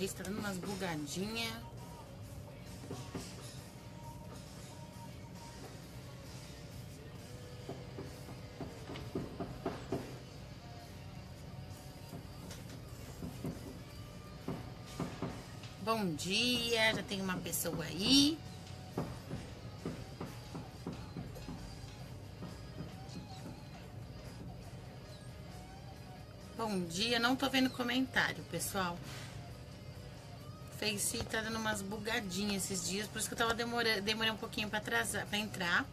Face tá dando umas bugadinhas. Bom dia, já tem uma pessoa aí. Bom dia, não tô vendo comentário, pessoal. Face tá dando umas bugadinhas esses dias, por isso que eu tava demorei um pouquinho pra entrar.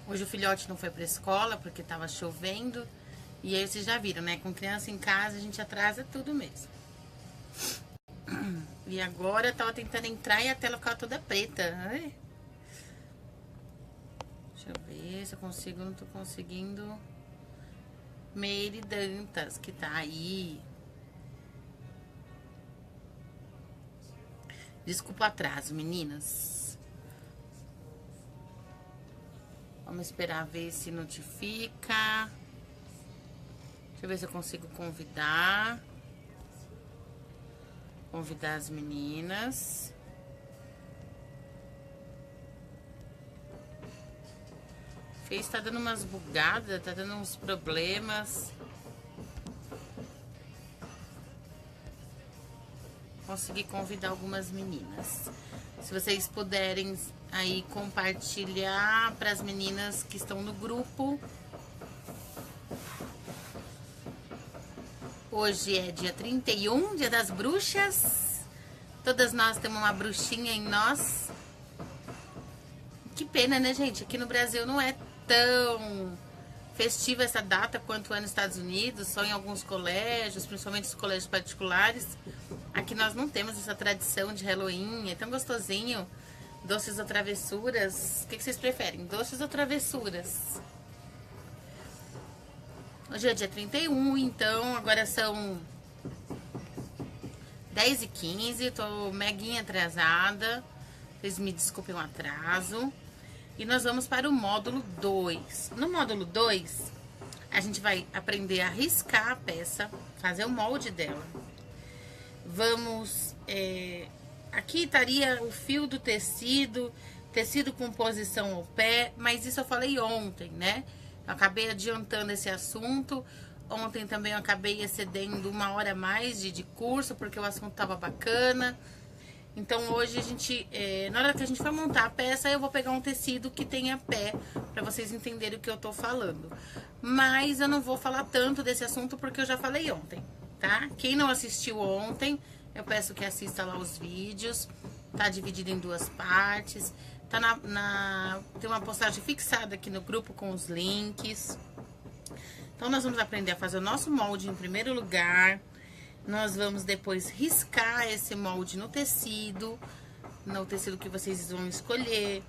Hoje o filhote não foi pra escola porque tava chovendo. E aí vocês já viram, né? Com criança em casa a gente atrasa tudo mesmo. E agora eu tava tentando entrar e a tela ficava toda preta. Ai. Deixa eu ver se eu consigo, não tô conseguindo. Meire Dantas, que tá aí. Desculpa o atraso, meninas. Vamos esperar ver se notifica. Deixa eu ver se eu consigo convidar as meninas. Face tá dando umas bugadas, tá dando uns problemas. Consegui convidar algumas meninas. Se vocês puderem aí compartilhar para as meninas que estão no grupo. Hoje é dia 31, dia das bruxas. Todas nós temos uma bruxinha em nós. Que pena, né, gente? Aqui no Brasil não é tão festiva essa data quanto é nos Estados Unidos, só em alguns colégios, principalmente os colégios particulares. Aqui nós não temos essa tradição de Halloween, é tão gostosinho. Doces ou travessuras? O que vocês preferem? Doces ou travessuras? Hoje é dia 31, então agora são 10h15, tô meguinha atrasada. Vocês me desculpem o atraso. E nós vamos para o módulo 2. No módulo 2, a gente vai aprender a riscar a peça, fazer o molde dela. Vamos... aqui estaria o fio do tecido com posição ao pé, mas isso eu falei ontem, né? Eu acabei adiantando esse assunto. Ontem também eu acabei excedendo 1 hora a mais de curso, porque o assunto tava bacana. Então hoje a gente, na hora que a gente for montar a peça, eu vou pegar um tecido que tenha pé, pra vocês entenderem o que eu tô falando. Mas eu não vou falar tanto desse assunto porque eu já falei ontem, tá? Quem não assistiu ontem, eu peço que assista lá os vídeos. Tá dividido em 2 partes. Tá tem uma postagem fixada aqui no grupo com os links. Então nós vamos aprender a fazer o nosso molde em primeiro lugar. Nós vamos depois riscar esse molde no tecido que vocês vão escolher.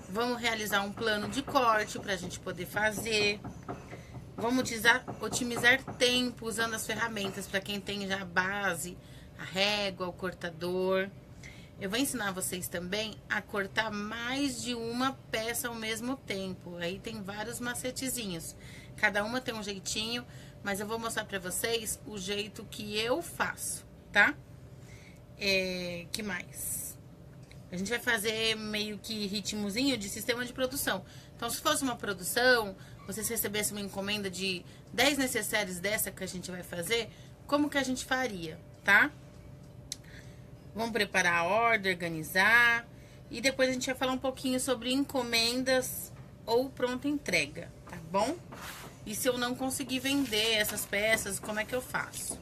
Vamos realizar um plano de corte pra gente poder fazer. Vamos otimizar tempo usando as ferramentas para quem tem já a base, a régua, o cortador. Eu vou ensinar vocês também a cortar mais de uma peça ao mesmo tempo. Aí tem vários macetezinhos. Cada uma tem um jeitinho, mas eu vou mostrar pra vocês o jeito que eu faço, tá? Que mais? A gente vai fazer meio que ritmozinho de sistema de produção. Então, se fosse uma produção, vocês recebessem uma encomenda de 10 necessários dessa que a gente vai fazer, como que a gente faria, tá? Vamos preparar a ordem, organizar. E depois a gente vai falar um pouquinho sobre encomendas ou pronta entrega, tá bom? E se eu não conseguir vender essas peças, como é que eu faço?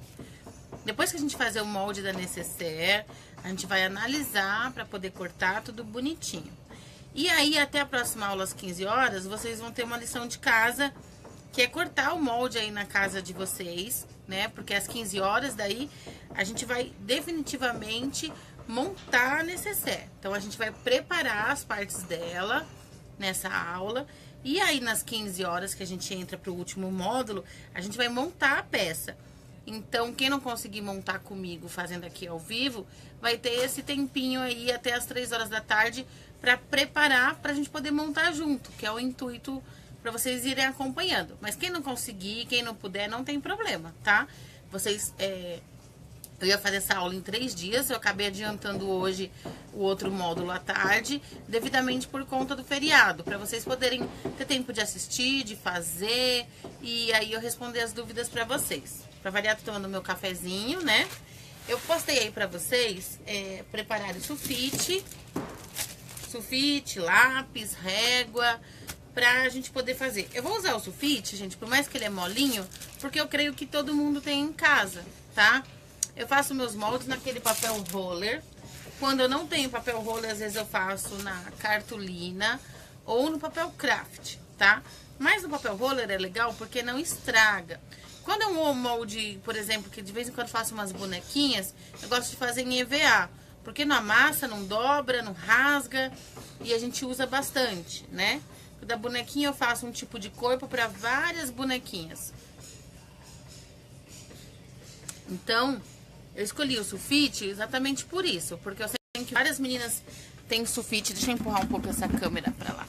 Depois que a gente fazer o molde da necessaire, a gente vai analisar para poder cortar tudo bonitinho. E aí, até a próxima aula às 15 horas, vocês vão ter uma lição de casa, que é cortar o molde aí na casa de vocês, né? Porque às 15 horas daí, a gente vai definitivamente montar a necessaire. Então, a gente vai preparar as partes dela nessa aula. E aí, nas 15 horas que a gente entra para o último módulo, a gente vai montar a peça. Então, quem não conseguir montar comigo fazendo aqui ao vivo, vai ter esse tempinho aí até as 3 horas da tarde para preparar, pra gente poder montar junto, que é o intuito para vocês irem acompanhando. Mas quem não conseguir, quem não puder, não tem problema, tá? Vocês Eu ia fazer essa aula em 3 dias, eu acabei adiantando hoje o outro módulo à tarde, devidamente por conta do feriado, para vocês poderem ter tempo de assistir, de fazer, e aí eu responder as dúvidas para vocês. Para variar, tô tomando meu cafezinho, né? Eu postei aí para vocês prepararem sulfite, lápis, régua, pra gente poder fazer. Eu vou usar o sulfite, gente, por mais que ele é molinho, porque eu creio que todo mundo tem em casa, tá? Eu faço meus moldes naquele papel roller. Quando eu não tenho papel roller, às vezes eu faço na cartolina ou no papel craft, tá? Mas no papel roller é legal porque não estraga. Quando é um molde, por exemplo, que de vez em quando faço umas bonequinhas, eu gosto de fazer em EVA, porque não amassa, não dobra, não rasga e a gente usa bastante, né? Da bonequinha eu faço um tipo de corpo para várias bonequinhas. Então, eu escolhi o sulfite exatamente por isso, porque eu sei que várias meninas têm sulfite. Deixa eu empurrar um pouco essa câmera pra lá.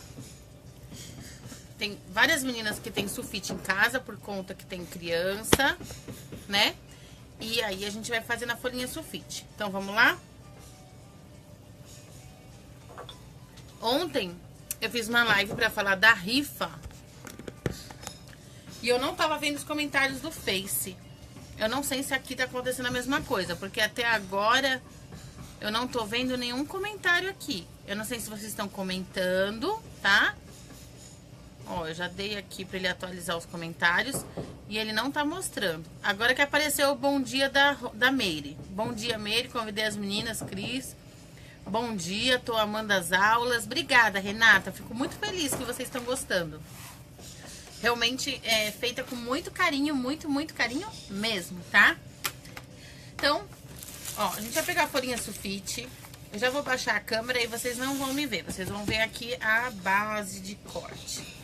Tem várias meninas que têm sulfite em casa por conta que tem criança, né? E aí a gente vai fazer na folhinha sulfite. Então, vamos lá? Ontem eu fiz uma live pra falar da rifa e eu não tava vendo os comentários do Face. Eu não sei se aqui tá acontecendo a mesma coisa, porque até agora eu não tô vendo nenhum comentário aqui. Eu não sei se vocês estão comentando, tá? Ó, eu já dei aqui pra ele atualizar os comentários e ele não tá mostrando. Agora que apareceu o bom dia da Meire. Bom dia, Meire. Convidei as meninas, Cris. Bom dia, tô amando as aulas. Obrigada, Renata. Fico muito feliz que vocês estão gostando. Realmente é feita com muito carinho, muito carinho mesmo, tá? Então, ó, a gente vai pegar a folhinha sulfite. Eu já vou baixar a câmera e vocês não vão me ver. Vocês vão ver aqui a base de corte.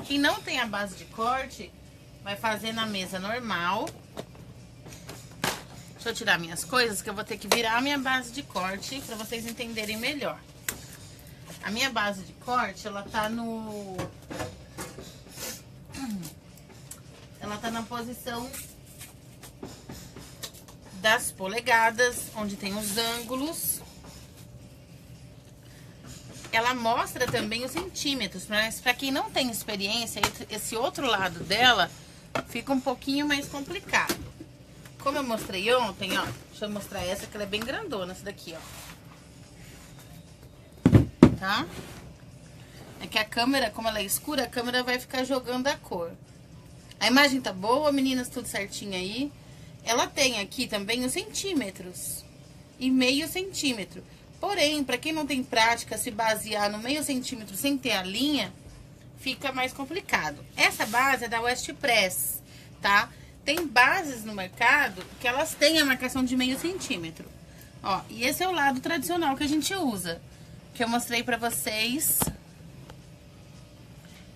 Quem não tem a base de corte, vai fazer na mesa normal. Deixa eu tirar minhas coisas, que eu vou ter que virar a minha base de corte pra vocês entenderem melhor. A minha base de corte, ela tá no... Ela tá na posição das polegadas, onde tem os ângulos. Ela mostra também os centímetros, mas pra quem não tem experiência, esse outro lado dela fica um pouquinho mais complicado. Como eu mostrei ontem, ó, deixa eu mostrar essa, que ela é bem grandona, essa daqui, ó. Tá? É que a câmera, como ela é escura, a câmera vai ficar jogando a cor. A imagem tá boa, meninas, tudo certinho aí. Ela tem aqui também os centímetros e meio centímetro. Porém, para quem não tem prática, se basear no meio centímetro sem ter a linha, fica mais complicado. Essa base é da West Press, tá? Tem bases no mercado que elas têm a marcação de meio centímetro. Ó, e esse é o lado tradicional que a gente usa, que eu mostrei pra vocês,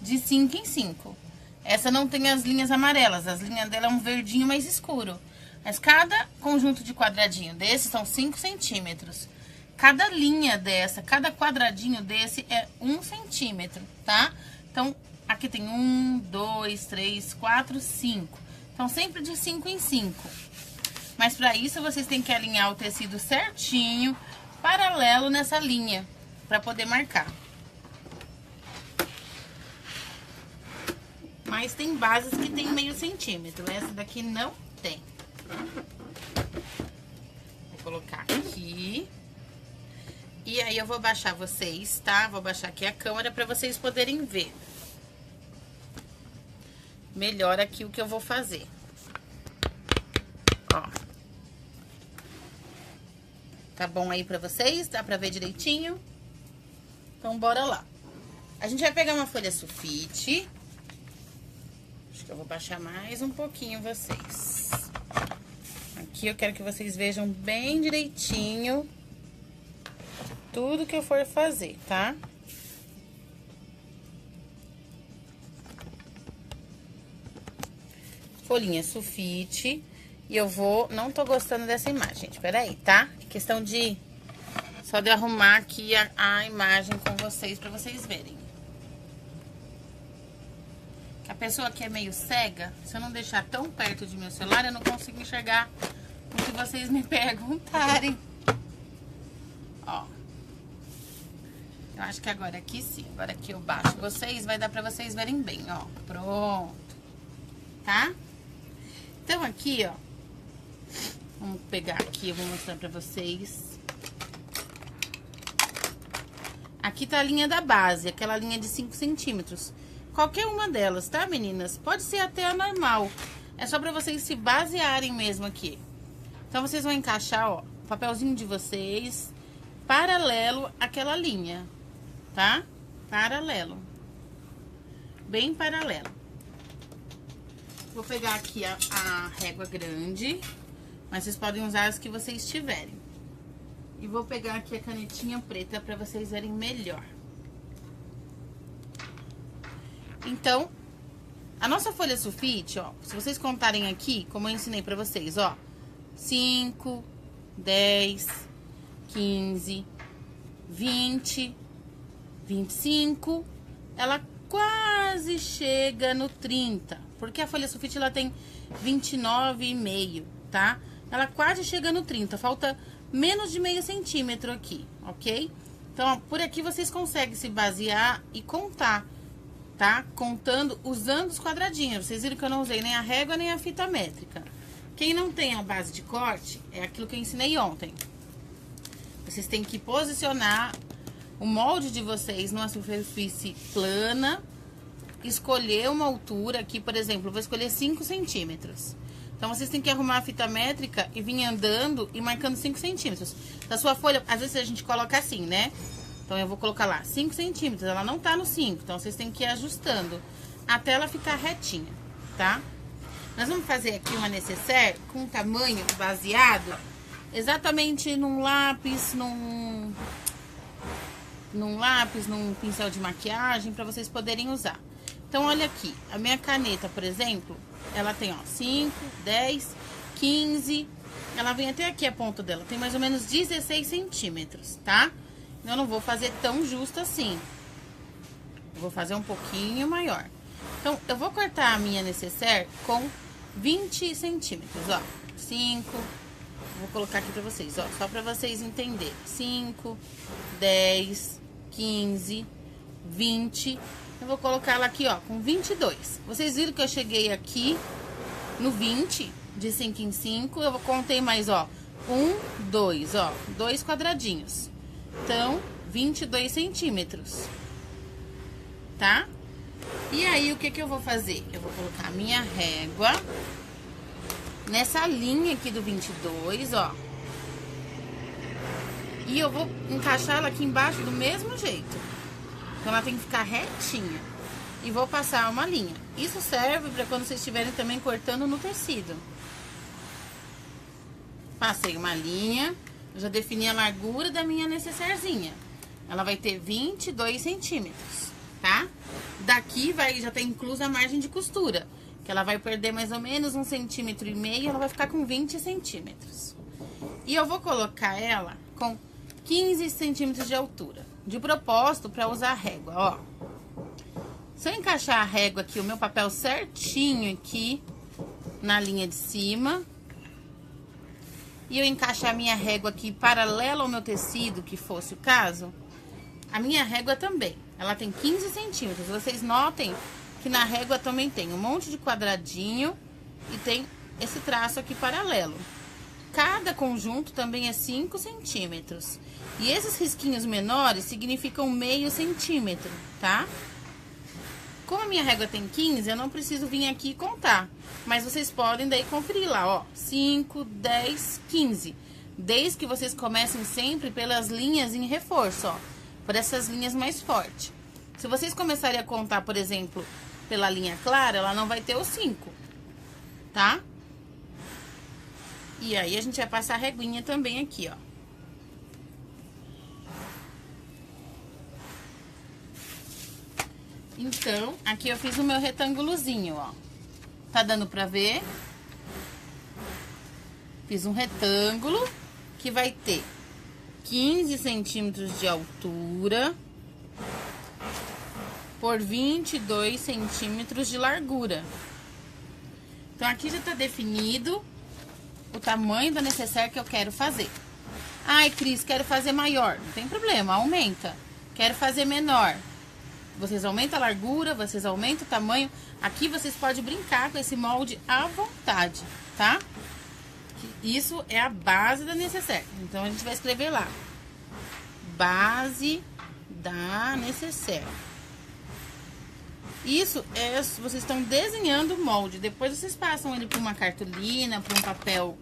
de 5 em 5. Essa não tem as linhas amarelas, as linhas dela é um verdinho mais escuro. Mas cada conjunto de quadradinho desse são 5 centímetros. Cada linha dessa, cada quadradinho desse é 1 centímetro, tá? Então, aqui tem 1, 2, 3, 4, 5. Então, sempre de 5 em 5. Mas para isso, vocês têm que alinhar o tecido certinho, paralelo nessa linha, para poder marcar. Mas tem bases que tem meio centímetro. Essa daqui não tem. Vou colocar aqui. E aí eu vou baixar vocês, tá? Vou baixar aqui a câmera para vocês poderem ver melhor aqui o que eu vou fazer. Ó. Tá bom aí pra vocês? Dá pra ver direitinho? Então, bora lá. A gente vai pegar uma folha sulfite. Acho que eu vou baixar mais um pouquinho vocês. Aqui eu quero que vocês vejam bem direitinho tudo que eu for fazer, tá? Folhinha sulfite. E eu vou... Não tô gostando dessa imagem, gente. Peraí, tá? É questão de... Só de arrumar aqui a imagem com vocês, pra vocês verem. Que a pessoa que é meio cega, se eu não deixar tão perto de meu celular, eu não consigo enxergar o que vocês me perguntarem. Ó. Eu acho que agora aqui sim. Agora aqui eu baixo vocês, vai dar pra vocês verem bem, ó. Pronto. Tá? Então aqui, ó. Vamos pegar aqui, eu vou mostrar pra vocês. Aqui tá a linha da base, aquela linha de 5 centímetros. Qualquer uma delas, tá, meninas? Pode ser até a normal. É só pra vocês se basearem mesmo aqui. Então, vocês vão encaixar, ó, o papelzinho de vocês paralelo àquela linha, tá? Paralelo. Bem paralelo. Vou pegar aqui a régua grande, mas vocês podem usar as que vocês tiverem. E vou pegar aqui a canetinha preta pra vocês verem melhor. Então, a nossa folha sulfite, ó, se vocês contarem aqui, como eu ensinei pra vocês, ó, 5, 10, 15, 20, 25, ela quase chega no 30, porque a folha sulfite ela tem 29,5, tá? Ela quase chega no 30, falta menos de meio centímetro aqui, ok? Então, ó, por aqui vocês conseguem se basear e contar, tá? Contando, usando os quadradinhos. Vocês viram que eu não usei nem a régua, nem a fita métrica. Quem não tem a base de corte, é aquilo que eu ensinei ontem. Vocês têm que posicionar o molde de vocês numa superfície plana, escolher uma altura aqui, por exemplo, eu vou escolher 5 centímetros. Então, vocês têm que arrumar a fita métrica e vir andando e marcando 5 centímetros. Da sua folha, às vezes a gente coloca assim, né? Então, eu vou colocar lá 5 centímetros, ela não tá no 5, então vocês têm que ir ajustando até ela ficar retinha, tá? Nós vamos fazer aqui uma nécessaire com tamanho baseado exatamente num lápis, num pincel de maquiagem, pra vocês poderem usar. Então, olha aqui, a minha caneta, por exemplo, ela tem, ó, 5, 10, 15, ela vem até aqui a ponta dela, tem mais ou menos 16 centímetros, tá? Eu não vou fazer tão justo assim. Eu vou fazer um pouquinho maior. Então, eu vou cortar a minha nécessaire com 20 centímetros, ó. 5, vou colocar aqui pra vocês, ó, só pra vocês entenderem. 5, 10, 15, 20. Eu vou colocar ela aqui, ó, com 22. Vocês viram que eu cheguei aqui no 20, de 5 em 5. Eu contei mais, ó, 1, 2, ó, 2 quadradinhos. Então, 22 centímetros, tá? E aí, o que que eu vou fazer? Eu vou colocar a minha régua nessa linha aqui do 22, ó. E eu vou encaixar ela aqui embaixo do mesmo jeito. Então, ela tem que ficar retinha. E vou passar uma linha. Isso serve para quando vocês estiverem também cortando no tecido. Passei uma linha. Eu já defini a largura da minha nécessairezinha. Ela vai ter 22 centímetros, tá? Daqui já tá inclusa a margem de costura. Que ela vai perder mais ou menos 1,5 centímetro. Ela vai ficar com 20 centímetros. E eu vou colocar ela com 15 centímetros de altura. De propósito, para usar a régua, ó. Se eu encaixar a régua aqui, o meu papel certinho aqui na linha de cima, e eu encaixar a minha régua aqui paralela ao meu tecido, que fosse o caso, a minha régua também, ela tem 15 centímetros. Vocês notem que na régua também tem um monte de quadradinho e tem esse traço aqui paralelo. Cada conjunto também é 5 centímetros. E esses risquinhos menores significam meio centímetro, tá? Como a minha régua tem 15, eu não preciso vir aqui e contar. Mas vocês podem daí conferir lá, ó. 5, 10, 15. Desde que vocês comecem sempre pelas linhas em reforço, ó. Por essas linhas mais fortes. Se vocês começarem a contar, por exemplo, pela linha clara, ela não vai ter os 5, tá? E aí, a gente vai passar a reguinha também aqui, ó. Então, aqui eu fiz o meu retângulozinho, ó. Tá dando pra ver? Fiz um retângulo que vai ter 15 centímetros de altura por 22 centímetros de largura. Então, aqui já tá definido o tamanho da necessaire que eu quero fazer. Ai, Cris, quero fazer maior. Não tem problema, aumenta. Quero fazer menor. Vocês aumentam a largura, vocês aumentam o tamanho. Aqui vocês podem brincar com esse molde à vontade, tá? Isso é a base da necessaire. Então, a gente vai escrever lá. Base da necessaire. Isso é, vocês estão desenhando o molde. Depois vocês passam ele para uma cartolina, para um papel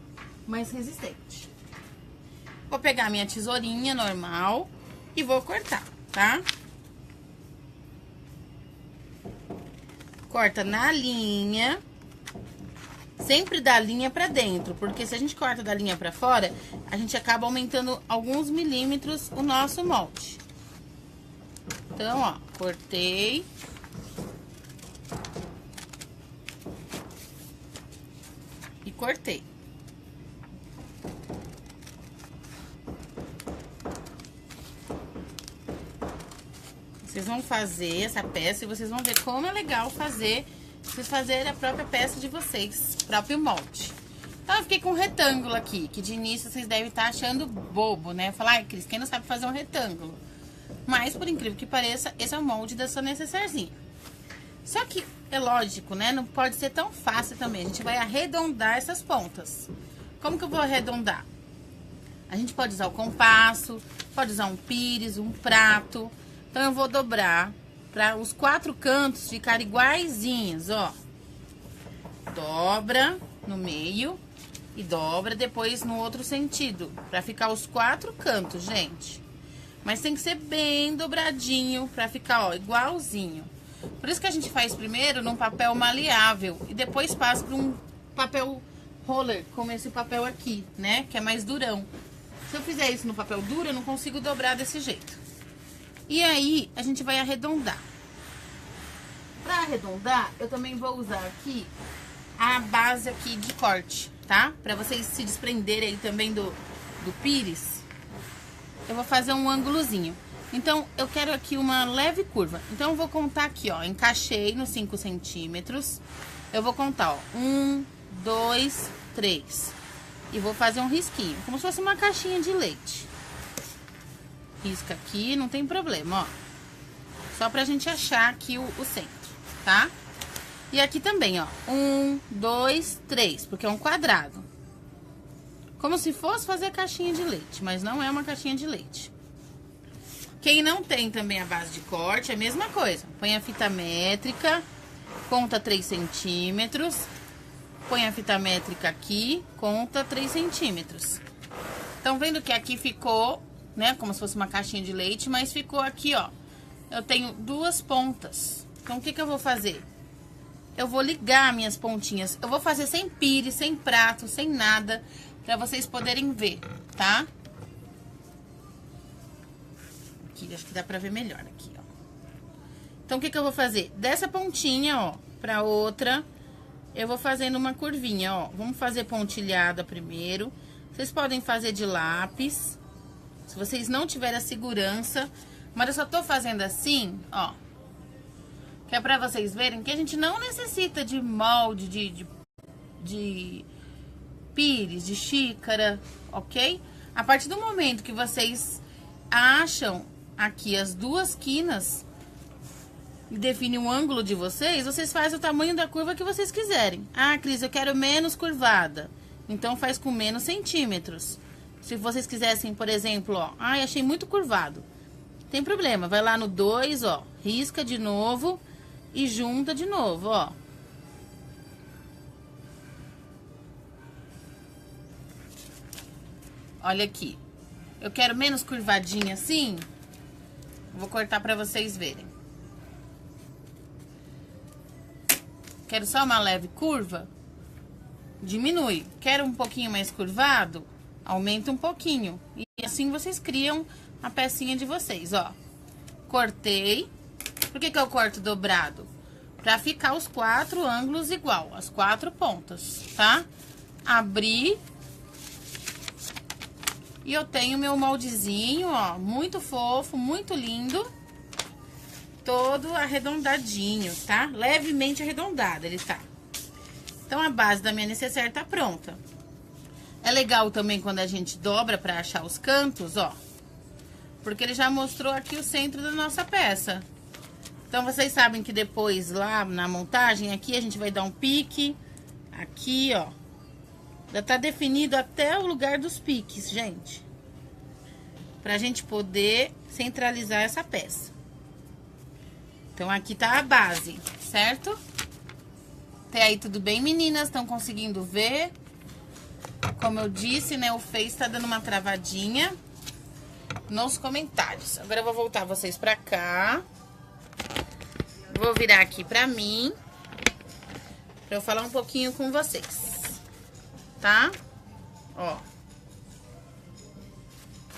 mais resistente. Vou pegar minha tesourinha normal e vou cortar, tá? Corta na linha. Sempre da linha pra dentro, porque se a gente corta da linha pra fora, a gente acaba aumentando alguns milímetros o nosso molde. Então, ó, cortei. E cortei. Vocês vão fazer essa peça e vocês vão ver como é legal fazer, vocês fazerem a própria peça de vocês, próprio molde. Então, eu fiquei com um retângulo aqui, que de início vocês devem estar achando bobo, né? Falar, ai, Cris, quem não sabe fazer um retângulo? Mas, por incrível que pareça, esse é o molde da sua necessairezinha. Só que, é lógico, né? Não pode ser tão fácil também. A gente vai arredondar essas pontas. Como que eu vou arredondar? A gente pode usar o compasso, pode usar um pires, um prato. Então, eu vou dobrar para os 4 cantos ficarem iguaizinhos, ó. Dobra no meio e dobra depois no outro sentido, para ficar os 4 cantos, gente. Mas tem que ser bem dobradinho para ficar, ó, igualzinho. Por isso que a gente faz primeiro num papel maleável e depois passa para um papel roller, como esse papel aqui, né? Que é mais durão. Se eu fizer isso no papel duro, eu não consigo dobrar desse jeito. E aí, a gente vai arredondar. Para arredondar, eu também vou usar aqui a base aqui de corte, tá? Para vocês se desprenderem aí também do pires. Eu vou fazer um ângulozinho. Então, eu quero aqui uma leve curva. Então, eu vou contar aqui, ó. Encaixei nos 5 centímetros. Eu vou contar, ó. 1, 2, 3. E vou fazer um risquinho, como se fosse uma caixinha de leite. Risca aqui, não tem problema, ó. Só pra gente achar aqui o centro, tá? E aqui também, ó. 1, 2, 3, porque é um quadrado. Como se fosse fazer caixinha de leite, mas não é uma caixinha de leite. Quem não tem também a base de corte, é a mesma coisa. Põe a fita métrica, conta 3 centímetros. Põe a fita métrica aqui, conta 3 centímetros. Então, vendo que aqui ficou, né, como se fosse uma caixinha de leite, mas ficou aqui, ó. Eu tenho 2 pontas. Então, o que que eu vou fazer? Eu vou ligar minhas pontinhas. Eu vou fazer sem pires, sem prato, sem nada, pra vocês poderem ver, tá? Aqui, acho que dá pra ver melhor aqui, ó. Então, o que que eu vou fazer? Dessa pontinha, ó, pra outra, eu vou fazendo uma curvinha, ó. Vamos fazer pontilhada primeiro. Vocês podem fazer de lápis, se vocês não tiverem a segurança. Mas eu só tô fazendo assim, ó. Que é pra vocês verem que a gente não necessita de molde, de pires, de xícara, ok? A partir do momento que vocês acham aqui as 2 quinas e definem o ângulo de vocês, vocês fazem o tamanho da curva que vocês quiserem. Ah, Cris, eu quero menos curvada. Então, faz com menos centímetros. Se vocês quisessem, por exemplo, ó, ai, achei muito curvado. Tem problema, vai lá no 2, ó, risca de novo e junta de novo, ó. Olha aqui. Eu quero menos curvadinha assim. Vou cortar pra vocês verem. Quero só uma leve curva. Diminui. Quero um pouquinho mais curvado? Aumenta um pouquinho. E assim vocês criam a pecinha de vocês, ó. Cortei. Por que que eu corto dobrado? Pra ficar os 4 ângulos igual, as 4 pontas, tá? Abri. E eu tenho meu moldezinho, ó, muito fofo, muito lindo. Todo arredondadinho, tá? Levemente arredondado ele tá. Então, a base da minha necessaire tá pronta. É legal também quando a gente dobra pra achar os cantos, ó. Porque ele já mostrou aqui o centro da nossa peça. Então, vocês sabem que depois, lá na montagem, aqui a gente vai dar um pique. Aqui, ó. Já tá definido até o lugar dos piques, gente. Pra gente poder centralizar essa peça. Então, aqui tá a base, certo? Até aí tudo bem, meninas? Estão conseguindo ver? Como eu disse, né? O Face tá dando uma travadinha nos comentários. Agora eu vou voltar vocês pra cá. Vou virar aqui pra mim. Pra eu falar um pouquinho com vocês. Tá? Ó.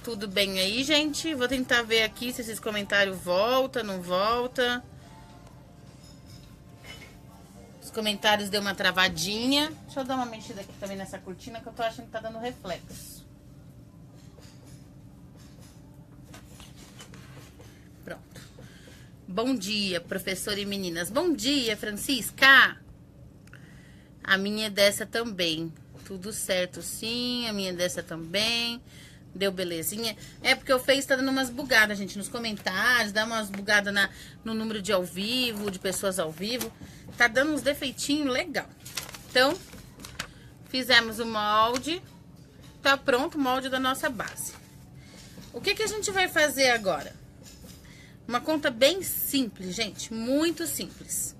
Tudo bem aí, gente? Vou tentar ver aqui se esses comentários voltam, não volta. Os comentários deu uma travadinha. Deixa eu dar uma mexida aqui também nessa cortina que eu tô achando que tá dando reflexo. Pronto. Bom dia, professora e meninas. Bom dia, Francisca. A minha é dessa também. Tudo certo, sim. A minha é dessa também. Deu belezinha. É porque o Face tá dando umas bugadas, gente, nos comentários. Dá umas bugadas no número de ao vivo, de pessoas ao vivo. Tá dando uns defeitinhos legal. Então, fizemos o molde. Tá pronto o molde da nossa base. O que que a gente vai fazer agora? Uma conta bem simples, gente. Muito simples.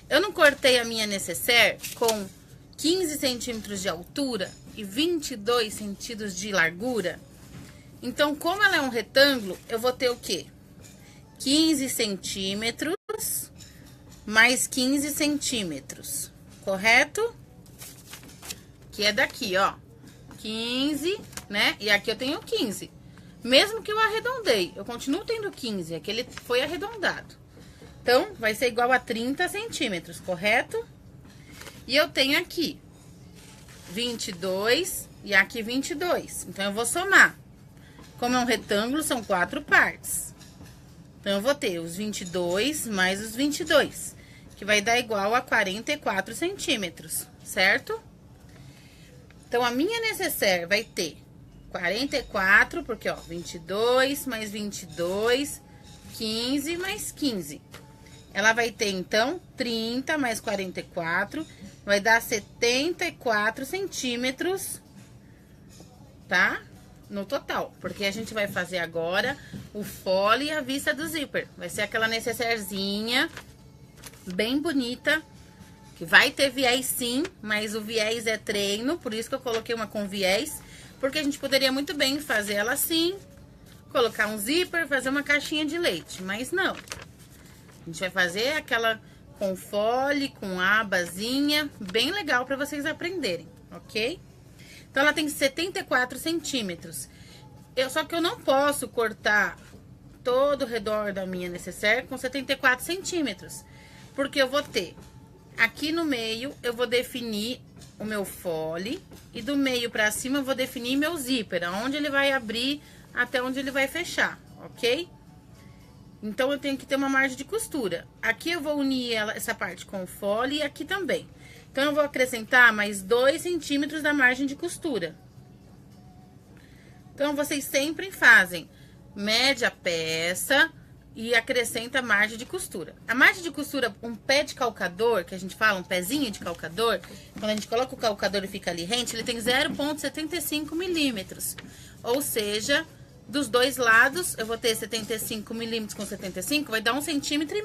Eu não cortei a minha nécessaire com 15 centímetros de altura e 22 centímetros de largura. Então, como ela é um retângulo, eu vou ter o quê? 15 centímetros mais 15 centímetros, correto? Que é daqui, ó. 15, né? E aqui eu tenho 15. Mesmo que eu arredondei, eu continuo tendo 15, é que ele foi arredondado. Então, vai ser igual a 30 centímetros, correto? E eu tenho aqui 22 e aqui 22. Então, eu vou somar. Como é um retângulo, são 4 partes. Então, eu vou ter os 22 mais os 22, que vai dar igual a 44 centímetros, certo? Então, a minha nécessaire vai ter 44, porque, ó, 22 mais 22, 15 mais 15. Ela vai ter, então, 30 mais 44, vai dar 74 centímetros, tá? No total, porque a gente vai fazer agora o fole e a vista do zíper. Vai ser aquela necessairezinha bem bonita, que vai ter viés sim, mas o viés é treino, por isso que eu coloquei uma com viés, porque a gente poderia muito bem fazer ela assim, colocar um zíper, fazer uma caixinha de leite, mas não. A gente vai fazer aquela com fole, com abazinha, bem legal para vocês aprenderem, ok? Então, ela tem 74 centímetros. Só que eu não posso cortar todo o redor da minha nécessaire com 74 centímetros. Porque eu vou ter, aqui no meio, eu vou definir o meu fole. E do meio pra cima, eu vou definir meu zíper, aonde ele vai abrir até onde ele vai fechar, ok? Então, eu tenho que ter uma margem de costura. Aqui eu vou unir essa parte com o fole e aqui também. Então, eu vou acrescentar mais 2 centímetros da margem de costura. Então, vocês sempre fazem, mede a peça e acrescenta a margem de costura. A margem de costura, um pé de calcador, que a gente fala, um pezinho de calcador, quando a gente coloca o calcador e fica ali rente, ele tem 0,75 milímetros. Ou seja, dos dois lados, eu vou ter 75 milímetros com 75, vai dar 1,5 centímetro.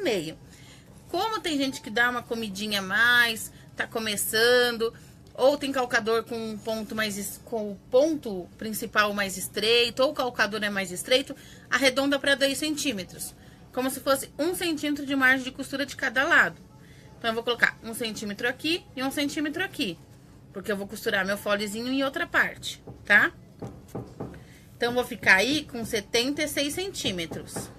Como tem gente que dá uma comidinha a mais, tá começando, ou tem calcador com um ponto com o ponto principal mais estreito, ou o calcador é mais estreito, arredonda para 2 centímetros. Como se fosse 1 centímetro de margem de costura de cada lado. Então, eu vou colocar 1 centímetro aqui e 1 centímetro aqui. Porque eu vou costurar meu folezinho em outra parte, tá? Então, eu vou ficar aí com 76 centímetros.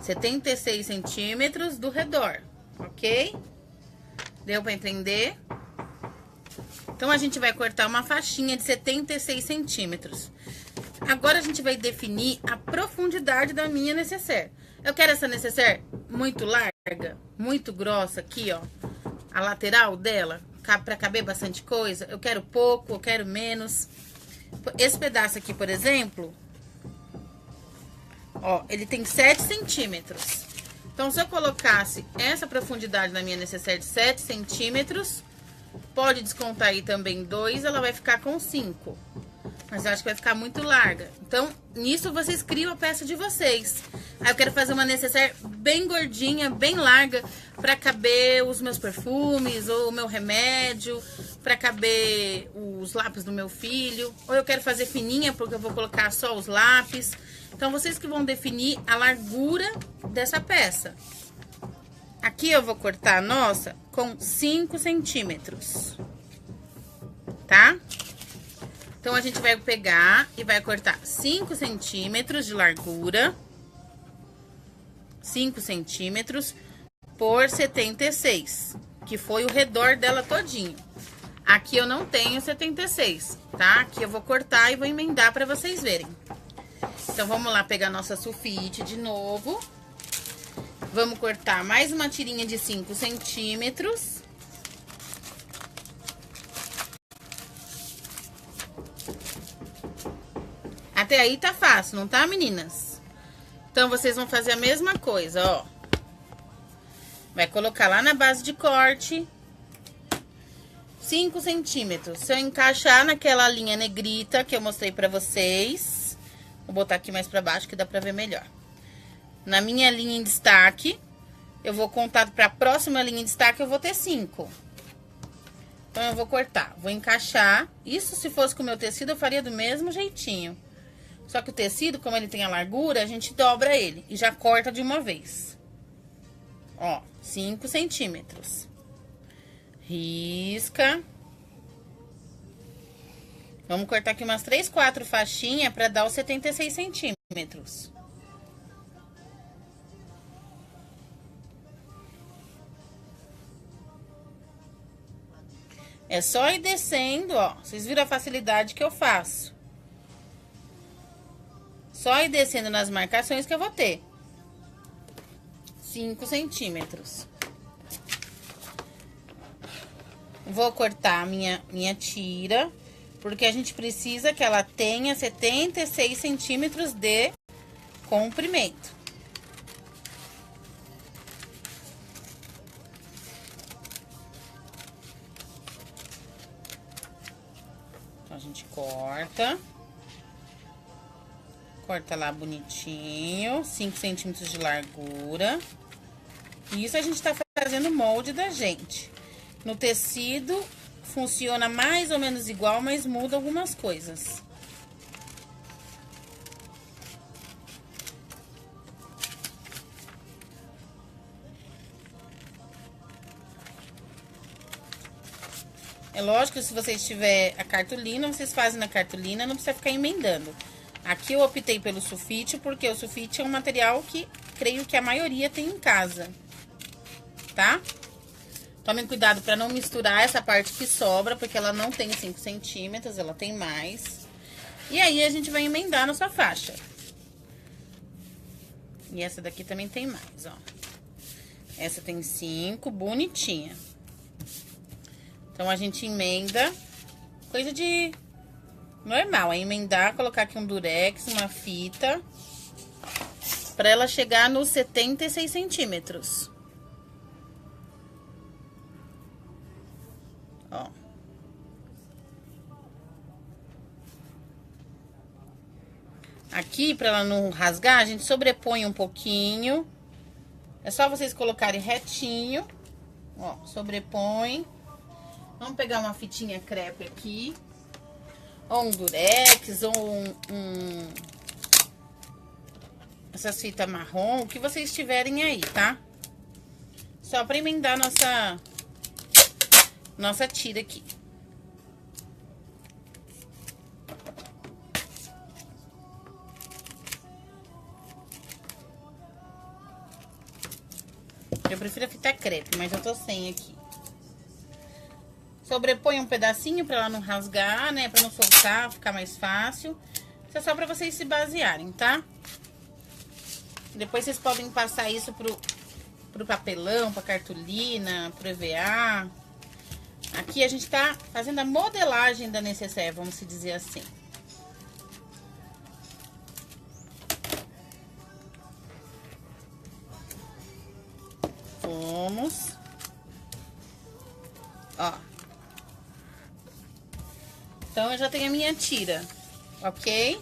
76 centímetros do redor, ok? Deu pra entender? Então, a gente vai cortar uma faixinha de 76 centímetros. Agora, a gente vai definir a profundidade da minha nécessaire. Eu quero essa nécessaire muito larga, muito grossa aqui, ó. A lateral dela. pra caber bastante coisa? Eu quero pouco, eu quero menos. Esse pedaço aqui, por exemplo, ó, ele tem 7 centímetros. Então, se eu colocasse essa profundidade na minha necessaire de 7 centímetros, pode descontar aí também 2, ela vai ficar com 5. Mas eu acho que vai ficar muito larga. Então, nisso vocês criam a peça de vocês. Aí eu quero fazer uma necessaire bem gordinha, bem larga, pra caber os meus perfumes, ou o meu remédio, pra caber os lápis do meu filho. Ou eu quero fazer fininha, porque eu vou colocar só os lápis. Então, vocês que vão definir a largura dessa peça. Aqui eu vou cortar a nossa com 5 centímetros, tá? Então, a gente vai pegar e vai cortar 5 centímetros de largura. 5 centímetros por 76, que foi o redor dela todinho. Aqui eu não tenho 76, tá? Aqui eu vou cortar e vou emendar pra vocês verem. Então, vamos lá pegar nossa sulfite de novo. Vamos cortar mais uma tirinha de 5 centímetros. Até aí tá fácil, não tá, meninas? Então, vocês vão fazer a mesma coisa, ó. Vai colocar lá na base de corte 5 centímetros. Se eu encaixar naquela linha negrita que eu mostrei pra vocês, vou botar aqui mais pra baixo que dá pra ver melhor. Na minha linha em destaque, eu vou contar pra próxima linha em destaque, eu vou ter 5. Então, eu vou cortar, vou encaixar. Isso, se fosse com o meu tecido, eu faria do mesmo jeitinho. Só que o tecido, como ele tem a largura, a gente dobra ele e já corta de uma vez. Ó, 5 centímetros. Risca. Vamos cortar aqui umas 3, 4 faixinhas pra dar os 76 centímetros. É só ir descendo, ó. Vocês viram a facilidade que eu faço. Só ir descendo nas marcações que eu vou ter. 5 centímetros. Vou cortar a minha tira, porque a gente precisa que ela tenha 76 centímetros de comprimento. Então, a gente corta. Corta lá bonitinho, 5 centímetros de largura. Isso a gente tá fazendo o molde da gente. No tecido, funciona mais ou menos igual, mas muda algumas coisas. É lógico que se vocês tiver a cartolina, vocês fazem na cartolina, não precisa ficar emendando. Aqui eu optei pelo sulfite, porque o sulfite é um material que creio que a maioria tem em casa, tá? Tomem cuidado para não misturar essa parte que sobra, porque ela não tem 5 centímetros, ela tem mais. E aí, a gente vai emendar na sua faixa. E essa daqui também tem mais, ó. Essa tem 5, bonitinha. Então, a gente emenda, coisa de normal, é emendar, colocar aqui um durex, uma fita, pra ela chegar nos 76 centímetros. Ó. Aqui, pra ela não rasgar, a gente sobrepõe um pouquinho. É só vocês colocarem retinho. Ó, sobrepõe. Vamos pegar uma fitinha crepe aqui. Ou um durex, ou essas fitas marrom, o que vocês tiverem aí, tá? Só pra emendar nossa tira aqui. Eu prefiro a fita crepe, mas eu tô sem aqui. Sobrepõe um pedacinho pra ela não rasgar, né? Pra não soltar, ficar mais fácil. Isso é só pra vocês se basearem, tá? Depois vocês podem passar isso pro papelão, pra cartolina, pro EVA. Aqui a gente tá fazendo a modelagem da necessaire, vamos se dizer assim. Vamos. Ó. Então, eu já tenho a minha tira, ok?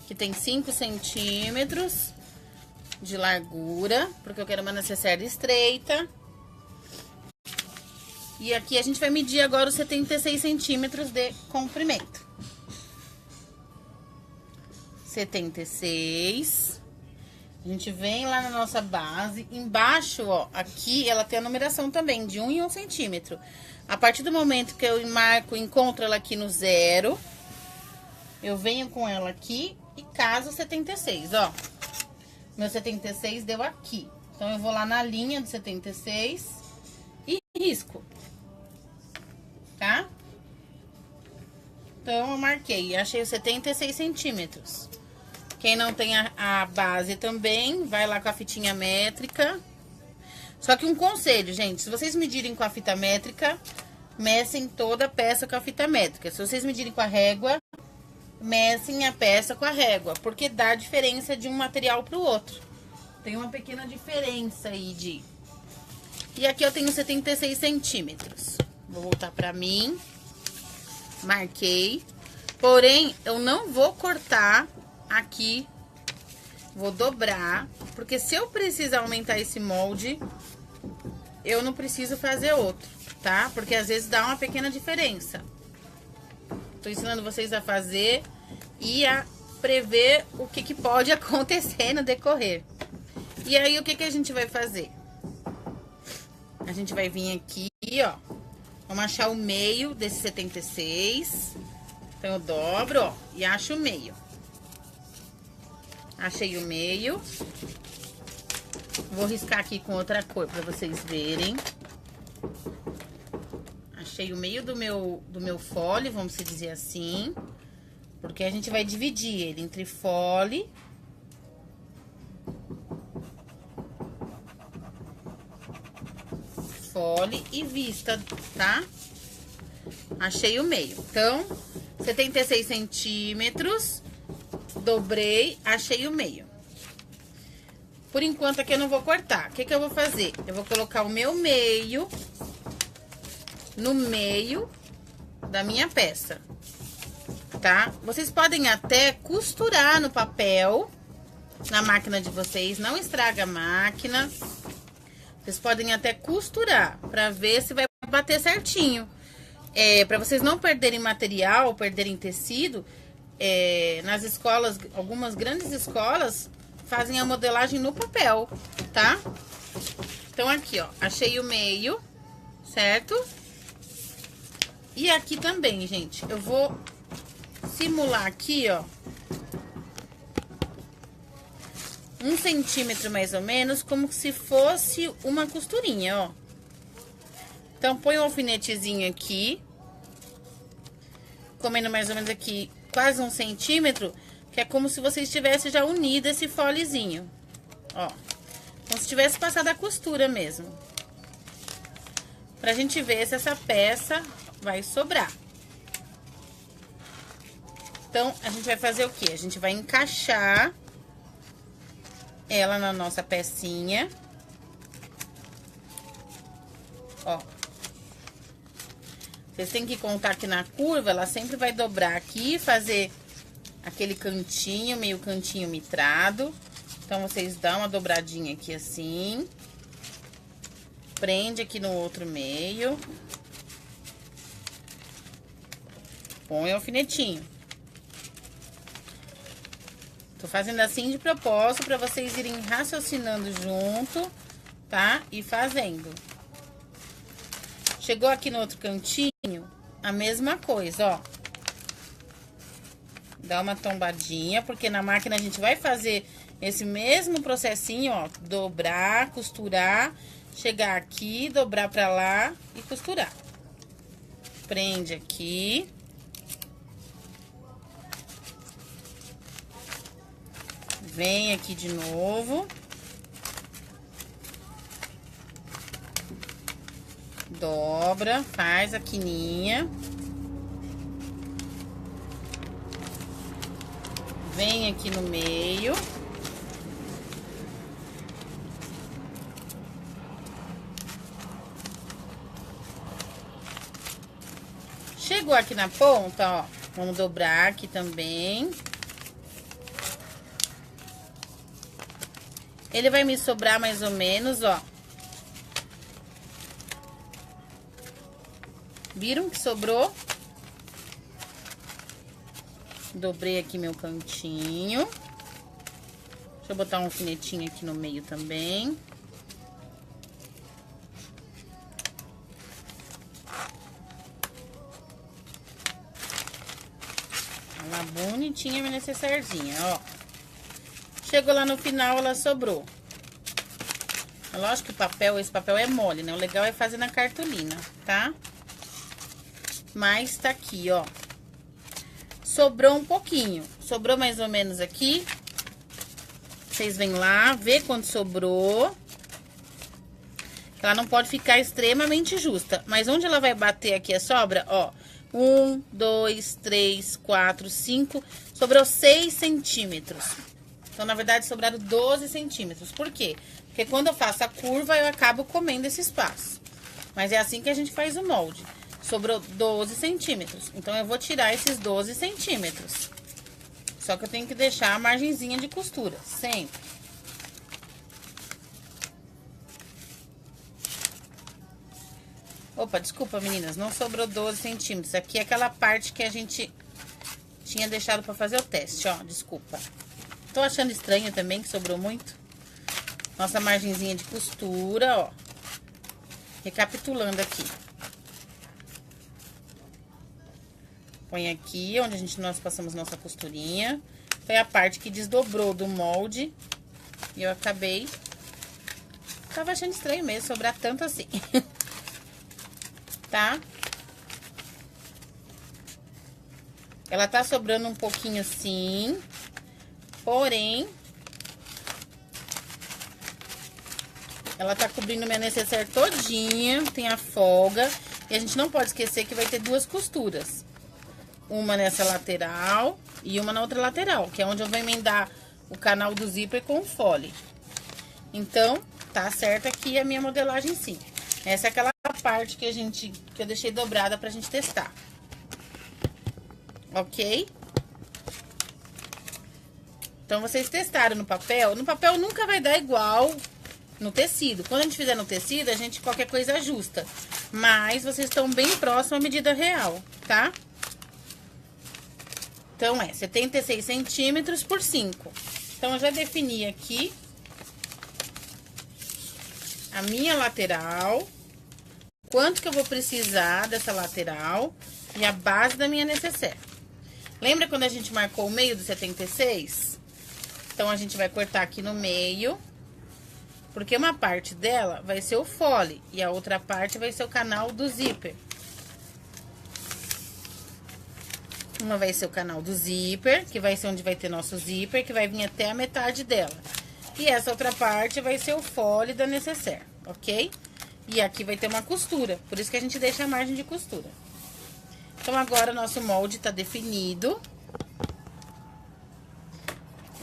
Que tem 5 centímetros de largura, porque eu quero uma necessaire estreita. E aqui a gente vai medir agora os 76 centímetros de comprimento. 76. A gente vem lá na nossa base. Embaixo, ó, aqui ela tem a numeração também, de 1 em 1 centímetro. A partir do momento que eu marco, encontro ela aqui no 0, eu venho com ela aqui e caso 76, ó. Meu 76 deu aqui. Então, eu vou lá na linha do 76 e risco. Tá? Então, eu marquei, achei os 76 centímetros. Quem não tem a base também, vai lá com a fitinha métrica. Só que um conselho, gente, se vocês medirem com a fita métrica, mecem toda a peça com a fita métrica. Se vocês medirem com a régua, mecem a peça com a régua, porque dá diferença de um material para o outro. Tem uma pequena diferença aí de... E aqui eu tenho 76 centímetros. Vou voltar pra mim. Marquei. Porém, eu não vou cortar aqui. Vou dobrar. Porque se eu precisar aumentar esse molde, eu não preciso fazer outro, tá? Porque às vezes dá uma pequena diferença. Tô ensinando vocês a fazer e a prever o que pode acontecer no decorrer. E aí, o que a gente vai fazer? A gente vai vir aqui, ó. Vamos achar o meio desse 76. Então, eu dobro, ó, e acho o meio. Achei o meio. Vou riscar aqui com outra cor pra vocês verem. Achei o meio do meu fole, vamos se dizer assim. Porque a gente vai dividir ele entre fole e vista, tá? Achei o meio. Então, 76 centímetros, dobrei, achei o meio. Por enquanto aqui eu não vou cortar. O que eu vou fazer? Eu vou colocar o meu meio no meio da minha peça, tá? Vocês podem até costurar no papel, na máquina de vocês, não estraga a máquina. Vocês podem até costurar, pra ver se vai bater certinho. Pra vocês não perderem material, perderem tecido, nas escolas, algumas grandes escolas fazem a modelagem no papel, tá? Então, aqui, ó, achei o meio, certo? E aqui também, gente, eu vou simular aqui, ó, 1 centímetro mais ou menos, como se fosse uma costurinha, ó. Então, põe um alfinetezinho aqui, comendo mais ou menos aqui quase 1 centímetro, que é como se você estivesse já unido esse folezinho, ó. Como se tivesse passado a costura mesmo. Pra gente ver se essa peça vai sobrar. Então, a gente vai fazer o quê? A gente vai encaixar ela na nossa pecinha. Ó. Vocês têm que contar que na curva, ela sempre vai dobrar aqui e fazer aquele cantinho, meio cantinho mitrado. Então, vocês dão uma dobradinha aqui assim. Prende aqui no outro meio. Põe o alfinetinho. Tô fazendo assim de propósito pra vocês irem raciocinando junto, tá? E fazendo. Chegou aqui no outro cantinho, a mesma coisa, ó. Dá uma tombadinha, porque na máquina a gente vai fazer esse mesmo processinho, ó. Dobrar, costurar, chegar aqui, dobrar pra lá e costurar. Prende aqui. Vem aqui de novo. dobra, faz a quininha. Vem aqui no meio. Chegou aqui na ponta, ó. Vamos dobrar aqui também. Ele vai me sobrar mais ou menos, ó. Viram que sobrou? Dobrei aqui meu cantinho. Deixa eu botar um alfinetinho aqui no meio também. Ela bonitinha, minha necessairezinha, ó. Chegou lá no final, ela sobrou. Lógico que o papel, esse papel é mole, né? O legal é fazer na cartolina, tá? Mas tá aqui, ó. Sobrou um pouquinho. Sobrou mais ou menos aqui. Vocês vêm lá, vê quanto sobrou. Ela não pode ficar extremamente justa. Mas onde ela vai bater aqui a sobra, ó. 1, 2, 3, 4, 5. Sobrou 6 centímetros. Então, na verdade, sobraram 12 centímetros. Por quê? Porque quando eu faço a curva, eu acabo comendo esse espaço. Mas é assim que a gente faz o molde. Sobrou 12 centímetros. Então, eu vou tirar esses 12 centímetros. Só que eu tenho que deixar a margenzinha de costura, sempre. Opa, desculpa, meninas, não sobrou 12 centímetros. Aqui é aquela parte que a gente tinha deixado pra fazer o teste, ó, desculpa. Tô achando estranho também que sobrou muito. Nossa margenzinha de costura, ó. Recapitulando aqui. Põe aqui, onde nós passamos nossa costurinha. Foi a parte que desdobrou do molde. E eu acabei... Tava achando estranho mesmo sobrar tanto assim. Tá? Ela tá sobrando um pouquinho assim. Porém... ela tá cobrindo minha necessaire todinha. Tem a folga. E a gente não pode esquecer que vai ter duas costuras. Uma nessa lateral e uma na outra lateral, que é onde eu vou emendar o canal do zíper com o fole. Então, tá certo aqui a minha modelagem sim. Essa é aquela parte que eu deixei dobrada pra gente testar. Ok? Então, vocês testaram no papel. No papel nunca vai dar igual no tecido. Quando a gente fizer no tecido, a gente qualquer coisa ajusta. Mas vocês estão bem próximo à medida real, tá? Então, é 76 centímetros por 5. Então, eu já defini aqui a minha lateral, quanto que eu vou precisar dessa lateral e a base da minha necessaire. Lembra quando a gente marcou o meio do 76? Então, a gente vai cortar aqui no meio, porque uma parte dela vai ser o fole e a outra parte vai ser o canal do zíper. Uma vai ser o canal do zíper, que vai ser onde vai ter nosso zíper, que vai vir até a metade dela. E essa outra parte vai ser o fole da necessaire, ok? E aqui vai ter uma costura, por isso que a gente deixa a margem de costura. Então, agora o nosso molde tá definido.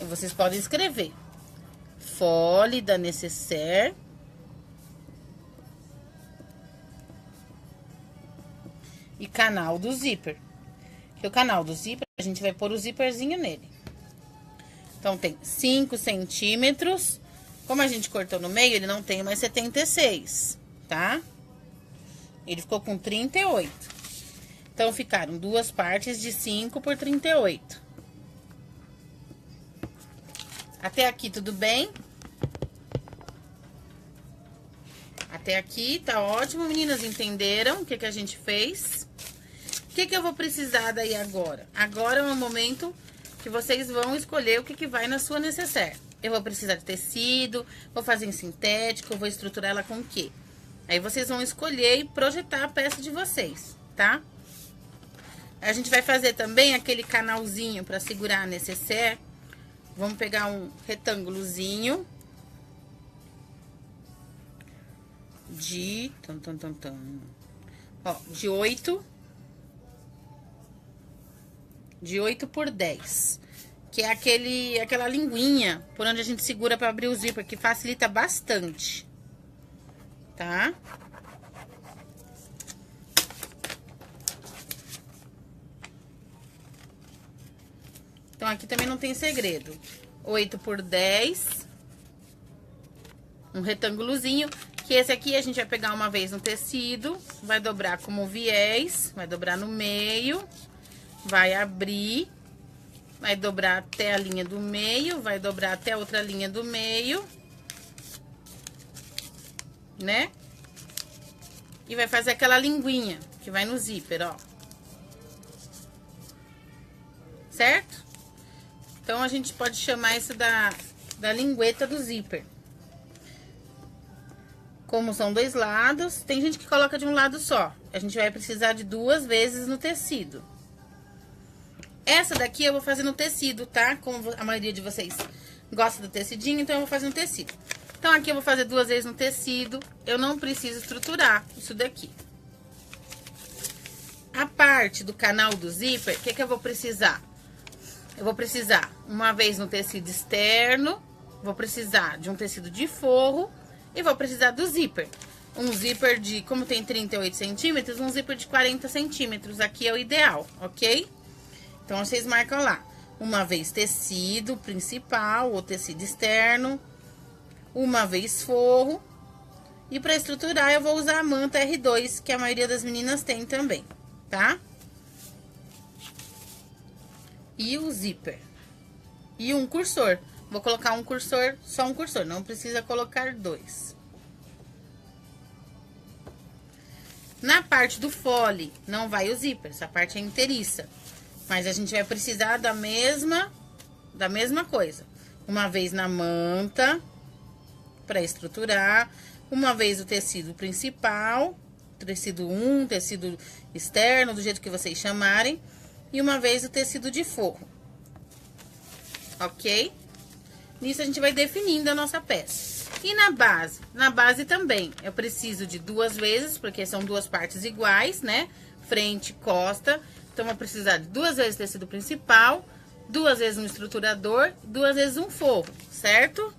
E vocês podem escrever. Fole da necessaire. E canal do zíper. Que o canal do zíper, a gente vai pôr o zíperzinho nele. Então, tem 5 centímetros. Como a gente cortou no meio, ele não tem mais 76, tá? Ele ficou com 38. Então, ficaram duas partes de 5 por 38. Até aqui, tudo bem? Até aqui, tá ótimo, meninas. Entenderam o que a gente fez? O que eu vou precisar daí agora? Agora é o momento que vocês vão escolher o que vai na sua necessaire. Eu vou precisar de tecido, vou fazer em sintético, vou estruturar ela com o quê? Aí vocês vão escolher e projetar a peça de vocês, tá? A gente vai fazer também aquele canalzinho pra segurar a necessaire. Vamos pegar um retângulozinho. de... Ó, de 8 por 10. Que é aquela linguinha por onde a gente segura pra abrir o zíper, que facilita bastante. Tá? Então, aqui também não tem segredo. 8 por 10. Um retângulozinho. Que esse aqui a gente vai pegar uma vez no tecido. Vai dobrar como viés. Vai dobrar no meio. Vai abrir. Vai dobrar até a linha do meio. Vai dobrar até a outra linha do meio. Né? E vai fazer aquela linguinha que vai no zíper, ó. Certo? Então, a gente pode chamar isso da lingueta do zíper. Como são dois lados, tem gente que coloca de um lado só. A gente vai precisar de 2 vezes no tecido. Essa daqui eu vou fazer no tecido, tá? Como a maioria de vocês gosta do tecidinho, então eu vou fazer no tecido. Então, aqui eu vou fazer 2 vezes no tecido. Eu não preciso estruturar isso daqui. A parte do canal do zíper, o que eu vou precisar? Eu vou precisar uma vez no tecido externo, vou precisar de um tecido de forro e vou precisar do zíper. Um zíper de, como tem 38 centímetros, um zíper de 40 centímetros. Aqui é o ideal, ok? Então, vocês marcam lá. Uma vez tecido principal ou tecido externo. Uma vez forro. E para estruturar, eu vou usar a manta R2, que a maioria das meninas tem também, tá? E o zíper. E um cursor. Vou colocar um cursor, só um cursor, não precisa colocar 2. Na parte do fole, não vai o zíper, essa parte é inteiriça. Mas a gente vai precisar da mesma coisa. Uma vez na manta, para estruturar. Uma vez o tecido principal, tecido 1, tecido externo, do jeito que vocês chamarem. E uma vez o tecido de forro. Ok? Nisso a gente vai definindo a nossa peça. E na base? Na base também, eu preciso de 2 vezes, porque são 2 partes iguais, né? Frente e costa. Então, eu vou precisar de 2 vezes tecido principal, 2 vezes um estruturador, 2 vezes um forro, certo?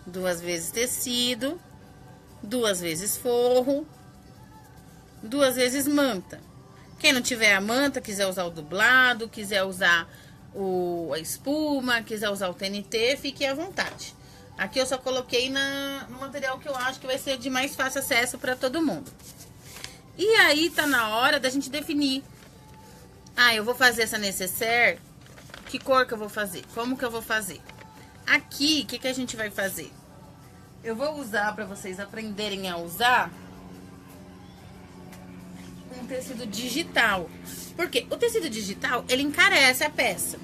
2 vezes tecido, 2 vezes forro, 2 vezes manta. Quem não tiver a manta, quiser usar o dublado, quiser usar a espuma, quiser usar o TNT, fique à vontade. Aqui eu só coloquei no material que eu acho que vai ser de mais fácil acesso para todo mundo. E aí, tá na hora da gente definir. Ah, eu vou fazer essa nécessaire, que cor que eu vou fazer? Como que eu vou fazer? Aqui, o que a gente vai fazer? Eu vou usar, para vocês aprenderem a usar, um tecido digital. Porque o tecido digital, ele encarece a peça.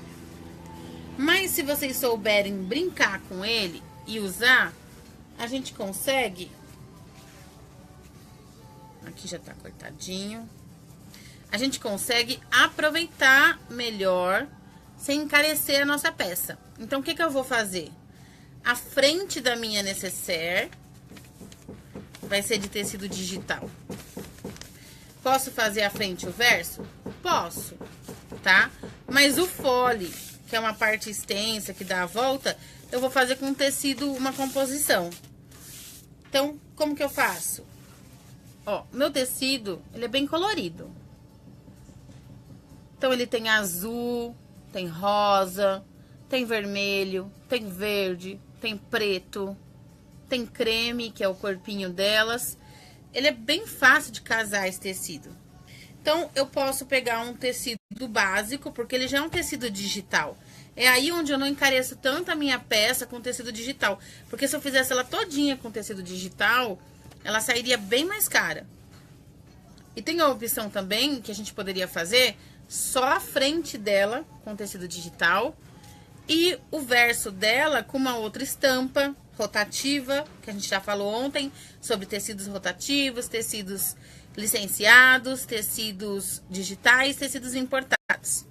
Mas se vocês souberem brincar com ele e usar, a gente consegue... Aqui já tá cortadinho. A gente consegue aproveitar melhor, sem encarecer a nossa peça. Então, o que eu vou fazer? A frente da minha nécessaire vai ser de tecido digital. Posso fazer a frente e o verso? Posso, tá? Mas o fole, que é uma parte extensa que dá a volta, eu vou fazer com tecido uma composição. Então, como que eu faço? Ó, meu tecido, ele é bem colorido. Então, ele tem azul, tem rosa, tem vermelho, tem verde, tem preto, tem creme, que é o corpinho delas. Ele é bem fácil de casar esse tecido. Então, eu posso pegar um tecido básico, porque ele já é um tecido digital. É aí onde eu não encareço tanto a minha peça com tecido digital. Porque se eu fizesse ela todinha com tecido digital, ela sairia bem mais cara. E tem a opção também, que a gente poderia fazer, só a frente dela com tecido digital e o verso dela com uma outra estampa rotativa, que a gente já falou ontem, sobre tecidos rotativos, tecidos licenciados, tecidos digitais, tecidos importados.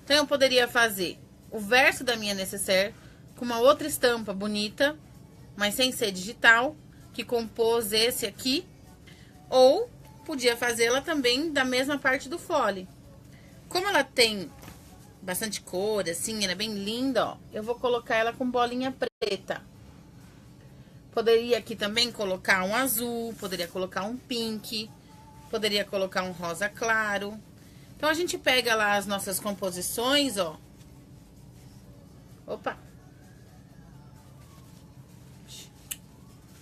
Então, eu poderia fazer o verso da minha nécessaire com uma outra estampa bonita, mas sem ser digital, que compôs esse aqui, ou podia fazê-la também da mesma parte do fole. Como ela tem bastante cor, assim, ela é bem linda, ó, eu vou colocar ela com bolinha preta. Poderia aqui também colocar um azul, poderia colocar um pink, poderia colocar um rosa claro. Então, a gente pega lá as nossas composições, ó. Opa!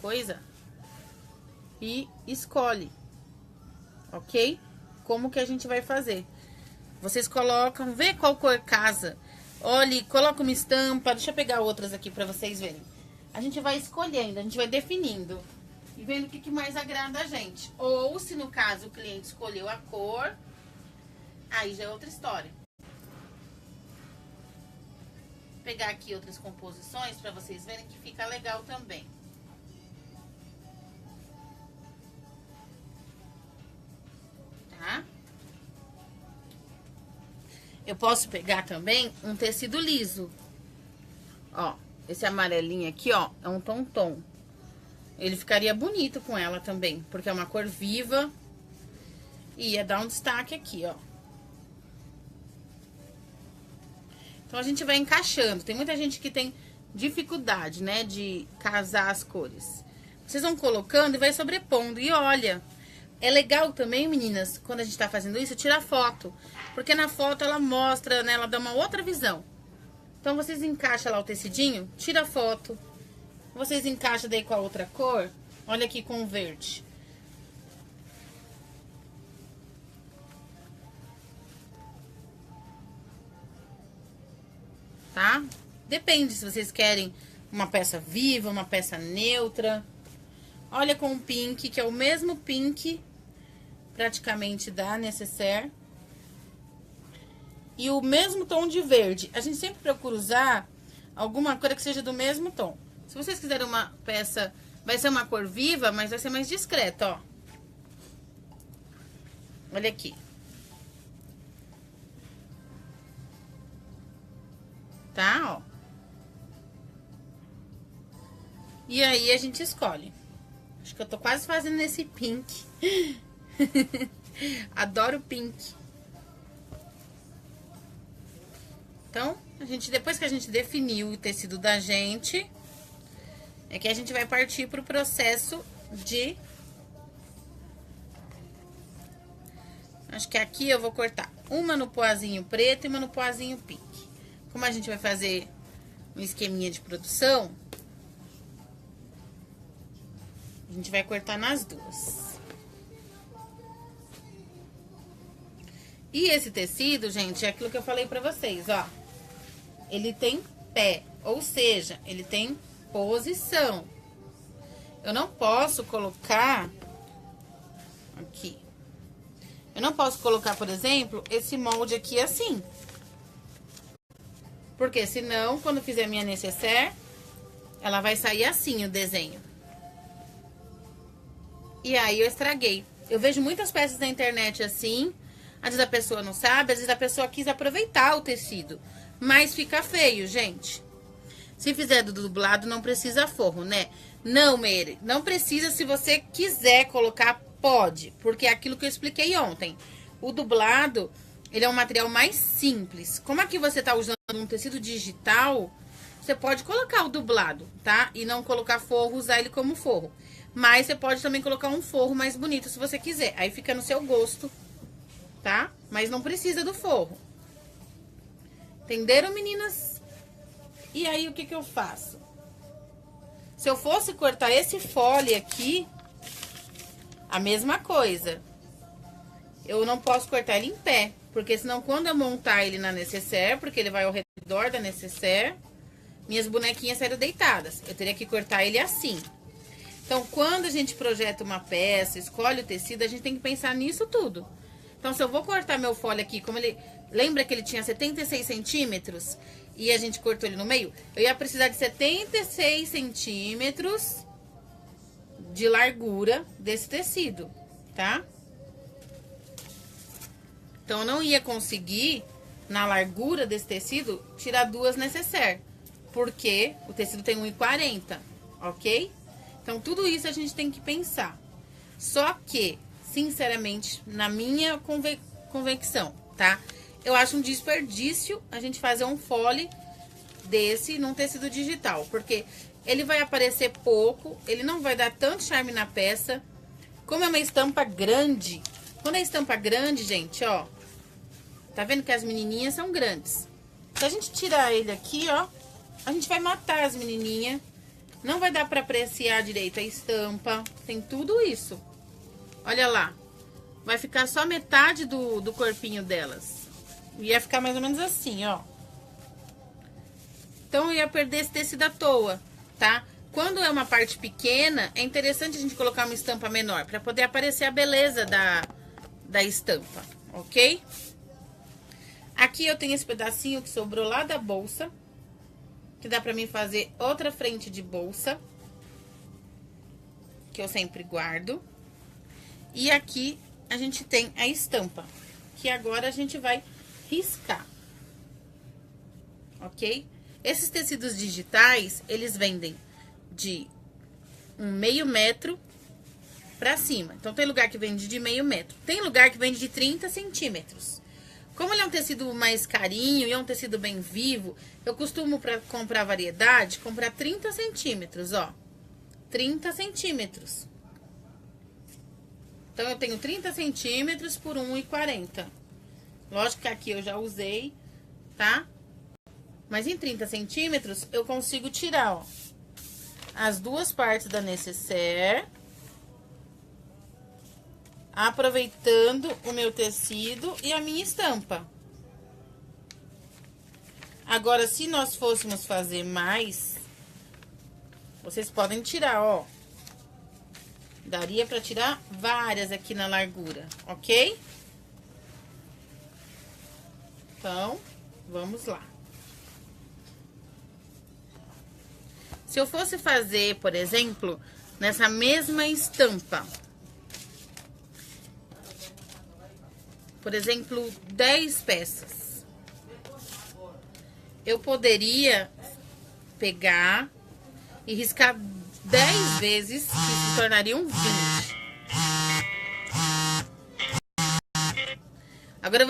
Coisa. E escolhe, ok? Como que a gente vai fazer? Vocês colocam, vê qual cor casa. Olhe, coloca uma estampa. Deixa eu pegar outras aqui pra vocês verem. A gente vai escolhendo, a gente vai definindo. E vendo o que mais agrada a gente. Ou, se no caso o cliente escolheu a cor, aí já é outra história. Vou pegar aqui outras composições pra vocês verem que fica legal também. Tá? Eu posso pegar também um tecido liso. Ó, esse amarelinho aqui, ó, é um tom-tom. Ele ficaria bonito com ela também, porque é uma cor viva. E ia dar um destaque aqui, ó. Então, a gente vai encaixando. Tem muita gente que tem dificuldade, né, de casar as cores. Vocês vão colocando e vai sobrepondo. E olha, é legal também, meninas, quando a gente tá fazendo isso, tirar foto. Porque na foto ela mostra, né, ela dá uma outra visão. Então, vocês encaixam lá o tecidinho, tira a foto. Vocês encaixam daí com a outra cor. Olha aqui com o verde. Tá? Depende se vocês querem uma peça viva, uma peça neutra. Olha com o pink, que é o mesmo pink praticamente da necessaire. E o mesmo tom de verde. A gente sempre procura usar alguma cor que seja do mesmo tom. Se vocês quiserem uma peça, vai ser uma cor viva, mas vai ser mais discreta, ó. Olha aqui. Tá, ó. E aí, a gente escolhe. Acho que eu tô quase fazendo esse pink. Adoro pink. Então, depois que a gente definiu o tecido da gente, é que a gente vai partir pro processo de... Acho que aqui eu vou cortar uma no poazinho preto e uma no poazinho pink. Como a gente vai fazer um esqueminha de produção, a gente vai cortar nas duas. E esse tecido, gente, é aquilo que eu falei pra vocês, ó. Ele tem pé, ou seja, ele tem posição. Eu não posso colocar... Aqui. Eu não posso colocar, por exemplo, esse molde aqui assim. Porque senão, quando fizer minha necessaire, ela vai sair assim o desenho. E aí eu estraguei. Eu vejo muitas peças na internet assim. Às vezes a pessoa não sabe, às vezes a pessoa quis aproveitar o tecido. Mas fica feio, gente. Se fizer do dublado, não precisa forro, né? Não, Meire, não precisa. Se você quiser colocar, pode. Porque é aquilo que eu expliquei ontem. O dublado, ele é um material mais simples. Como aqui você tá usando um tecido digital, você pode colocar o dublado, tá? E não colocar forro, usar ele como forro. Mas você pode também colocar um forro mais bonito, se você quiser. Aí fica no seu gosto, tá? Mas não precisa do forro. Entenderam, meninas? E aí, o que que eu faço? Se eu fosse cortar esse fole aqui, a mesma coisa. Eu não posso cortar ele em pé, porque senão quando eu montar ele na necessaire, porque ele vai ao redor da necessaire, minhas bonequinhas saíram deitadas. Eu teria que cortar ele assim. Então, quando a gente projeta uma peça, escolhe o tecido, a gente tem que pensar nisso tudo. Então, se eu vou cortar meu fole aqui, como ele... Lembra que ele tinha 76 centímetros e a gente cortou ele no meio? Eu ia precisar de 76 centímetros de largura desse tecido, tá? Então, eu não ia conseguir, na largura desse tecido, tirar duas necessaire, porque o tecido tem 1,40, ok? Então, tudo isso a gente tem que pensar. Só que, sinceramente, na minha convicção, tá? Eu acho um desperdício a gente fazer um fole desse num tecido digital, porque ele vai aparecer pouco, ele não vai dar tanto charme na peça. Como é uma estampa grande, quando é estampa grande, gente, ó, tá vendo que as menininhas são grandes. Se a gente tirar ele aqui, ó, a gente vai matar as menininhas. Não vai dar pra apreciar direito a estampa. Tem tudo isso. Olha lá. Vai ficar só metade do corpinho delas. Ia ficar mais ou menos assim, ó. Então, eu ia perder esse tecido à toa, tá? Quando é uma parte pequena, é interessante a gente colocar uma estampa menor, pra poder aparecer a beleza da estampa, ok? Aqui eu tenho esse pedacinho que sobrou lá da bolsa, que dá pra mim fazer outra frente de bolsa, que eu sempre guardo. E aqui a gente tem a estampa, que agora a gente vai riscar, ok? Esses tecidos digitais, eles vendem de 1/2 metro pra cima. Então, tem lugar que vende de 1/2 metro. Tem lugar que vende de 30 centímetros. Como ele é um tecido mais carinho e é um tecido bem vivo, eu costumo, pra comprar variedade, comprar 30 centímetros, ó. 30 centímetros. Então, eu tenho 30 centímetros por 1,40. Lógico que aqui eu já usei, tá? Mas em 30 centímetros, eu consigo tirar, ó, as duas partes da nécessaire, aproveitando o meu tecido e a minha estampa. Agora, se nós fôssemos fazer mais, vocês podem tirar, ó. Daria pra tirar várias aqui na largura, ok? Então, vamos lá. Se eu fosse fazer, por exemplo, nessa mesma estampa, por exemplo, 10 peças, eu poderia pegar e riscar 10 vezes, que se tornariam 20. Agora,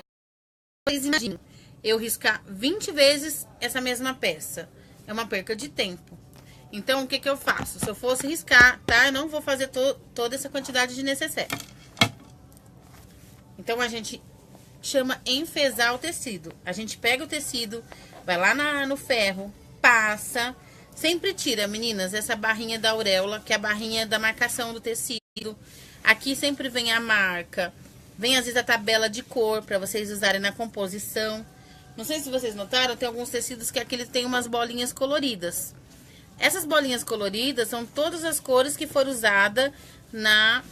vocês imaginem, eu riscar 20 vezes essa mesma peça. É uma perca de tempo. Então, o que que eu faço? Se eu fosse riscar, tá? Eu não vou fazer toda essa quantidade de necessaire. Então, a gente chama enfesar o tecido. A gente pega o tecido, vai lá no ferro, passa. Sempre tira, meninas, essa barrinha da auréola, que é a barrinha da marcação do tecido. Aqui sempre vem a marca. Vem, às vezes, a tabela de cor, pra vocês usarem na composição. Não sei se vocês notaram, tem alguns tecidos que aqui eles têm umas bolinhas coloridas. Essas bolinhas coloridas são todas as cores que foram usadas na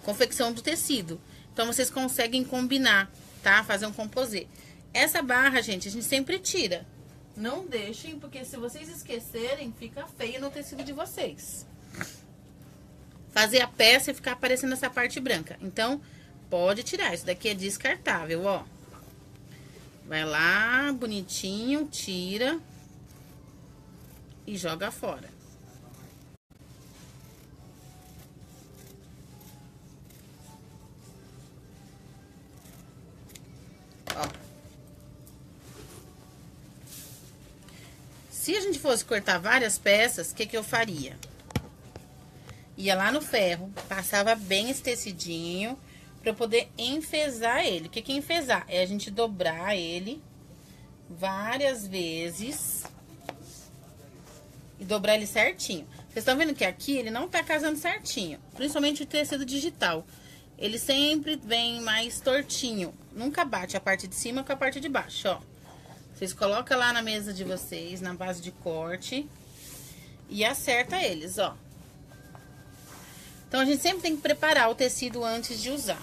confecção do tecido. Então, vocês conseguem combinar, tá? Fazer um composê. Essa barra, gente, a gente sempre tira. Não deixem, porque se vocês esquecerem, fica feio no tecido de vocês. Fazer a peça e ficar aparecendo essa parte branca. Então, pode tirar. Isso daqui é descartável, ó. Vai lá, bonitinho, tira e joga fora. Ó. Se a gente fosse cortar várias peças, o que que eu faria? Ia lá no ferro, passava bem esse tecidinho pra eu poder enfesar ele. O que que é enfesar? É a gente dobrar ele várias vezes e dobrar ele certinho. Vocês estão vendo que aqui ele não tá casando certinho, principalmente o tecido digital. Ele sempre vem mais tortinho, nunca bate a parte de cima com a parte de baixo, ó. Vocês colocam lá na mesa de vocês, na base de corte, e acerta eles, ó. Então, a gente sempre tem que preparar o tecido antes de usar.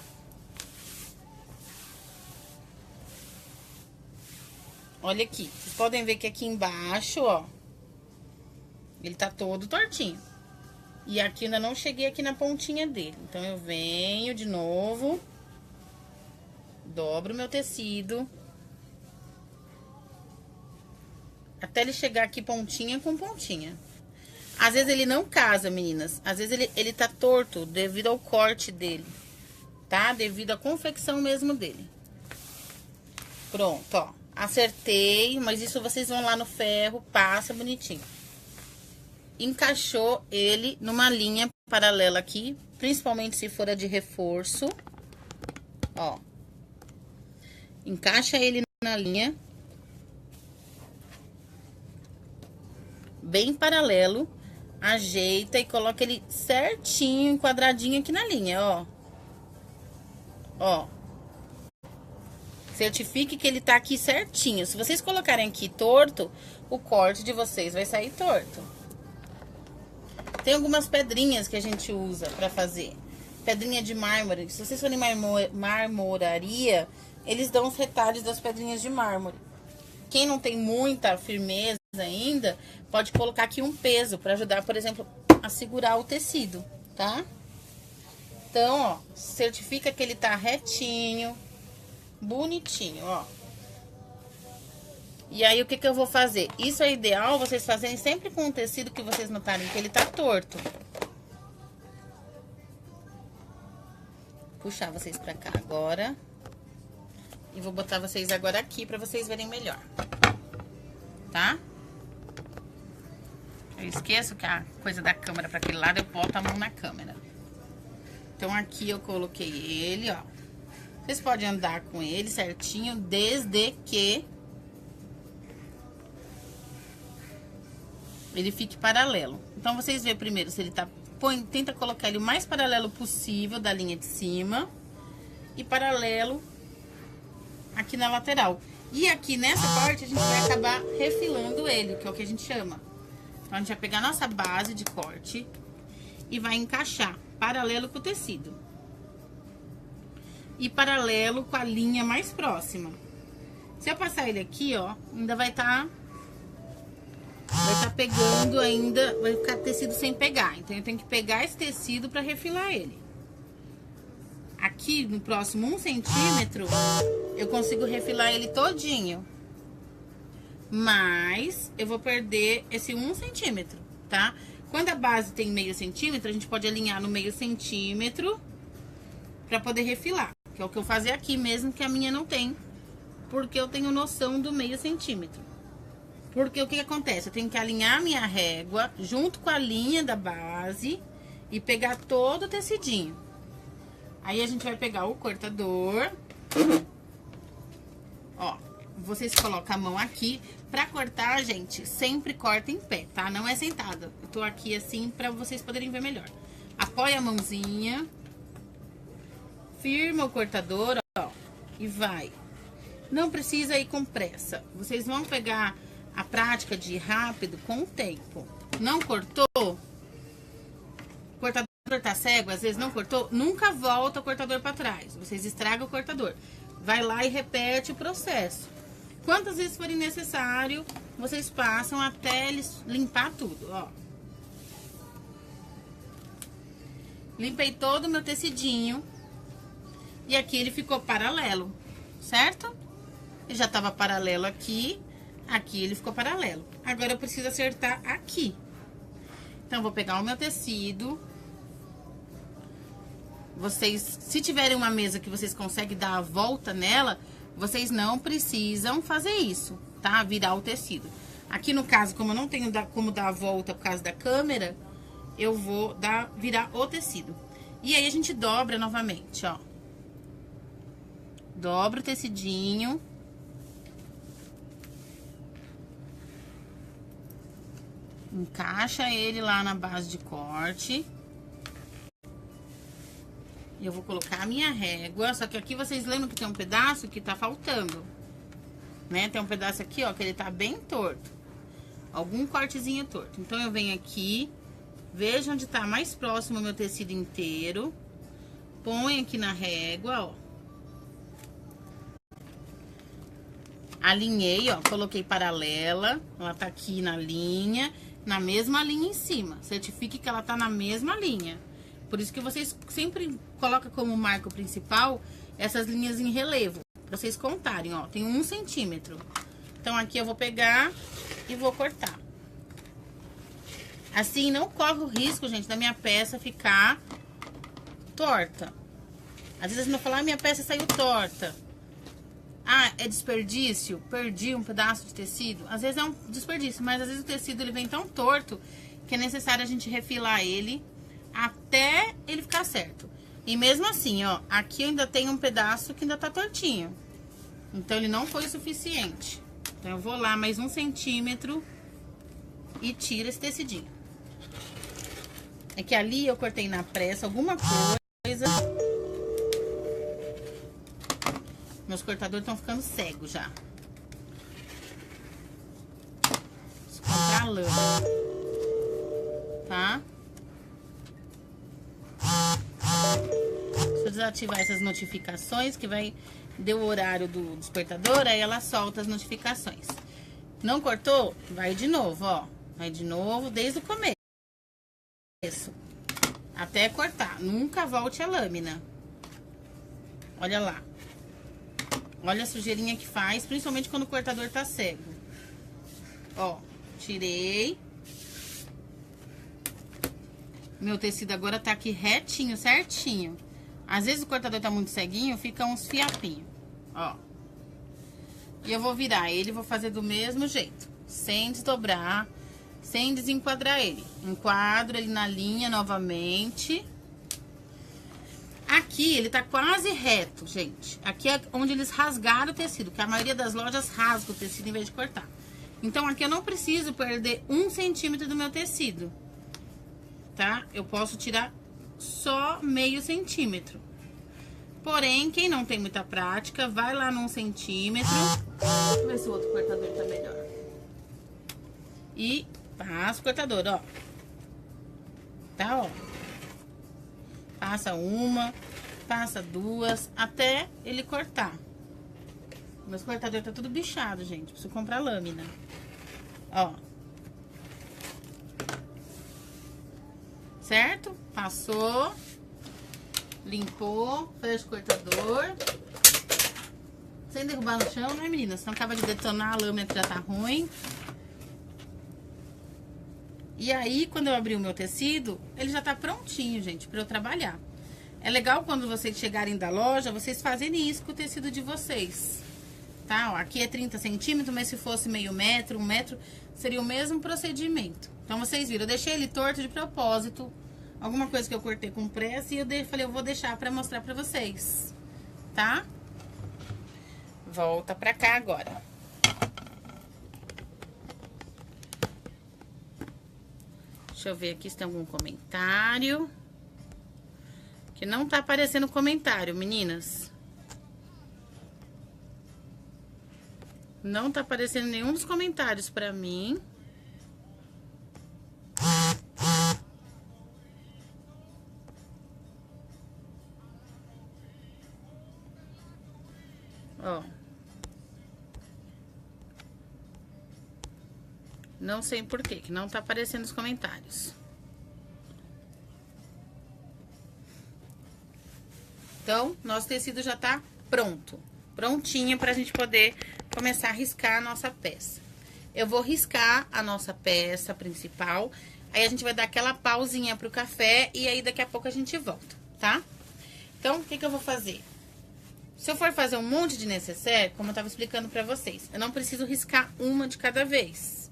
Olha aqui, vocês podem ver que aqui embaixo, ó, ele tá todo tortinho. E aqui ainda não cheguei aqui na pontinha dele. Então, eu venho de novo, dobro o meu tecido, até ele chegar aqui pontinha com pontinha. Às vezes ele não casa, meninas. Às vezes ele tá torto devido ao corte dele, tá? Devido à confecção mesmo dele. Pronto, ó. Acertei, mas isso vocês vão lá no ferro, passa bonitinho. Encaixou ele numa linha paralela aqui, principalmente se for a de reforço. Ó. Encaixa ele na linha. Bem paralelo. Ajeita e coloca ele certinho, quadradinho aqui na linha, ó. Ó. Certifique que ele tá aqui certinho. Se vocês colocarem aqui torto, o corte de vocês vai sair torto. Tem algumas pedrinhas que a gente usa pra fazer. Pedrinha de mármore. Se vocês forem marmoraria, eles dão os retalhos das pedrinhas de mármore. Quem não tem muita firmeza ainda, pode colocar aqui um peso pra ajudar, por exemplo, a segurar o tecido, tá? Então, ó, certifica que ele tá retinho, bonitinho, ó. E aí, o que que eu vou fazer? Isso é ideal vocês fazerem sempre com um tecido que vocês notarem que ele tá torto. Puxar vocês pra cá agora. E vou botar vocês agora aqui pra vocês verem melhor. Tá? Eu esqueço que a coisa da câmera pra aquele lado, eu boto a mão na câmera. Então, aqui eu coloquei ele, ó. Vocês podem andar com ele certinho, desde que ele fique paralelo. Então, vocês vê primeiro se ele tá... Tenta colocar ele o mais paralelo possível da linha de cima. E paralelo aqui na lateral. E aqui nessa parte a gente vai acabar refilando ele, que é o que a gente chama. Então, a gente vai pegar a nossa base de corte e vai encaixar paralelo com o tecido. E paralelo com a linha mais próxima. Se eu passar ele aqui, ó, ainda vai estar pegando ainda, vai ficar tecido sem pegar. Então, eu tenho que pegar esse tecido pra refilar ele. Aqui, no próximo 1 centímetro, eu consigo refilar ele todinho. Mas, eu vou perder esse 1 centímetro, tá? Quando a base tem meio centímetro, a gente pode alinhar no meio centímetro pra poder refilar. Que é o que eu fazer aqui mesmo, que a minha não tem. Porque eu tenho noção do meio centímetro. Porque o que acontece? Eu tenho que alinhar minha régua junto com a linha da base e pegar todo o tecidinho. Aí, a gente vai pegar o cortador. Ó, vocês colocam a mão aqui. Pra cortar, gente, sempre corta em pé, tá? Não é sentada. Eu tô aqui assim pra vocês poderem ver melhor. Apoia a mãozinha. Firma o cortador, ó. E vai. Não precisa ir com pressa. Vocês vão pegar a prática de ir rápido com o tempo. Não cortou? O cortador tá cego, às vezes não cortou, nunca volta o cortador pra trás. Vocês estragam o cortador. Vai lá e repete o processo. Quantas vezes forem necessário, vocês passam até limpar tudo, ó. Limpei todo o meu tecidinho. E aqui ele ficou paralelo, certo? Ele já tava paralelo aqui. Aqui ele ficou paralelo. Agora eu preciso acertar aqui. Então, eu vou pegar o meu tecido. Vocês, se tiverem uma mesa que vocês conseguem dar a volta nela, vocês não precisam fazer isso, tá? Virar o tecido. Aqui no caso, como eu não tenho como dar a volta por causa da câmera, eu vou virar o tecido. E aí, a gente dobra novamente, ó. Dobra o tecidinho. Encaixa ele lá na base de corte. E eu vou colocar a minha régua. Só que aqui vocês lembram que tem um pedaço que tá faltando, né? Tem um pedaço aqui, ó, que ele tá bem torto. Algum cortezinho torto. Então, eu venho aqui, vejo onde tá mais próximo o meu tecido inteiro. Põe aqui na régua, ó. Alinhei, ó, coloquei paralela. Ela tá aqui na linha, na mesma linha em cima. Certifique que ela tá na mesma linha. Por isso que vocês sempre colocam como marco principal essas linhas em relevo. Pra vocês contarem, ó. Tem 1 centímetro. Então, aqui eu vou pegar e vou cortar. Assim, não corre o risco, gente, da minha peça ficar torta. Às vezes não falar, minha peça saiu torta. Ah, é desperdício? Perdi um pedaço de tecido? Às vezes é um desperdício, mas às vezes o tecido ele vem tão torto que é necessário a gente refilar ele até ele ficar certo. E mesmo assim, ó, aqui eu ainda tenho um pedaço que ainda tá tortinho. Então ele não foi o suficiente. Então eu vou lá mais 1 centímetro e tiro esse tecidinho. É que ali eu cortei na pressa alguma coisa. Meus cortadores estão ficando cegos já. Vou comprar lã. Tá? Deixa eu desativar essas notificações que vai... Deu o horário do despertador, aí ela solta as notificações. Não cortou? Vai de novo, ó. Vai de novo desde o começo. Até cortar. Nunca volte a lâmina. Olha lá. Olha a sujeirinha que faz, principalmente quando o cortador tá cego. Ó, tirei. Meu tecido agora tá aqui retinho, certinho. Às vezes o cortador tá muito ceguinho, fica uns fiapinhos, ó. E eu vou virar ele, vou fazer do mesmo jeito. Sem desdobrar, sem desenquadrar ele. Enquadro ele na linha novamente. Aqui ele tá quase reto, gente. Aqui é onde eles rasgaram o tecido, que a maioria das lojas rasga o tecido em vez de cortar. Então aqui eu não preciso perder 1 centímetro do meu tecido, tá? Eu posso tirar só meio centímetro. Porém, quem não tem muita prática, vai lá num centímetro. Deixa eu ver se o outro cortador tá melhor. E passa o cortador, ó. Tá, ó. Passa uma, passa duas, até ele cortar. Meus cortadores tá tudo bichado, gente. Preciso comprar lâmina. Ó. Certo? Passou. Limpou. Fecha o cortador. Sem derrubar no chão, né, meninas? Senão acaba de detonar a lâmina que já tá ruim. E aí, quando eu abrir o meu tecido, ele já tá prontinho, gente, pra eu trabalhar. É legal quando vocês chegarem da loja, vocês fazerem isso com o tecido de vocês. Tá? Ó, aqui é 30 centímetros, mas se fosse meio metro, 1 metro, seria o mesmo procedimento. Então, vocês viram, eu deixei ele torto de propósito. Alguma coisa que eu cortei com pressa e eu falei, eu vou deixar pra mostrar pra vocês. Tá? Volta pra cá agora. Deixa eu ver aqui se tem algum comentário. Que não tá aparecendo comentário, meninas. Não tá aparecendo nenhum dos comentários pra mim. Ó. Não sei por quê, que não tá aparecendo os comentários. Então, nosso tecido já tá pronto. Prontinho pra gente poder começar a riscar a nossa peça. Eu vou riscar a nossa peça principal. Aí a gente vai dar aquela pausinha pro café e aí daqui a pouco a gente volta, tá? Então, o que que eu vou fazer? Se eu for fazer um monte de necessaire, como eu tava explicando pra vocês, eu não preciso riscar uma de cada vez.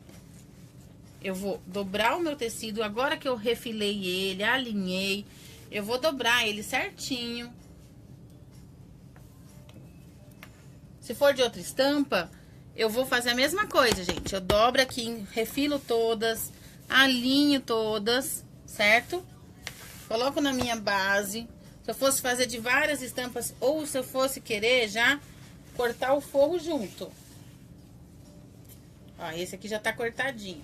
Eu vou dobrar o meu tecido, agora que eu refilei ele, alinhei, eu vou dobrar ele certinho. Se for de outra estampa, eu vou fazer a mesma coisa, gente. Eu dobro aqui, refilo todas, alinho todas, certo? Coloco na minha base. Se eu fosse fazer de várias estampas, ou se eu fosse querer já cortar o forro junto. Ó, esse aqui já tá cortadinho.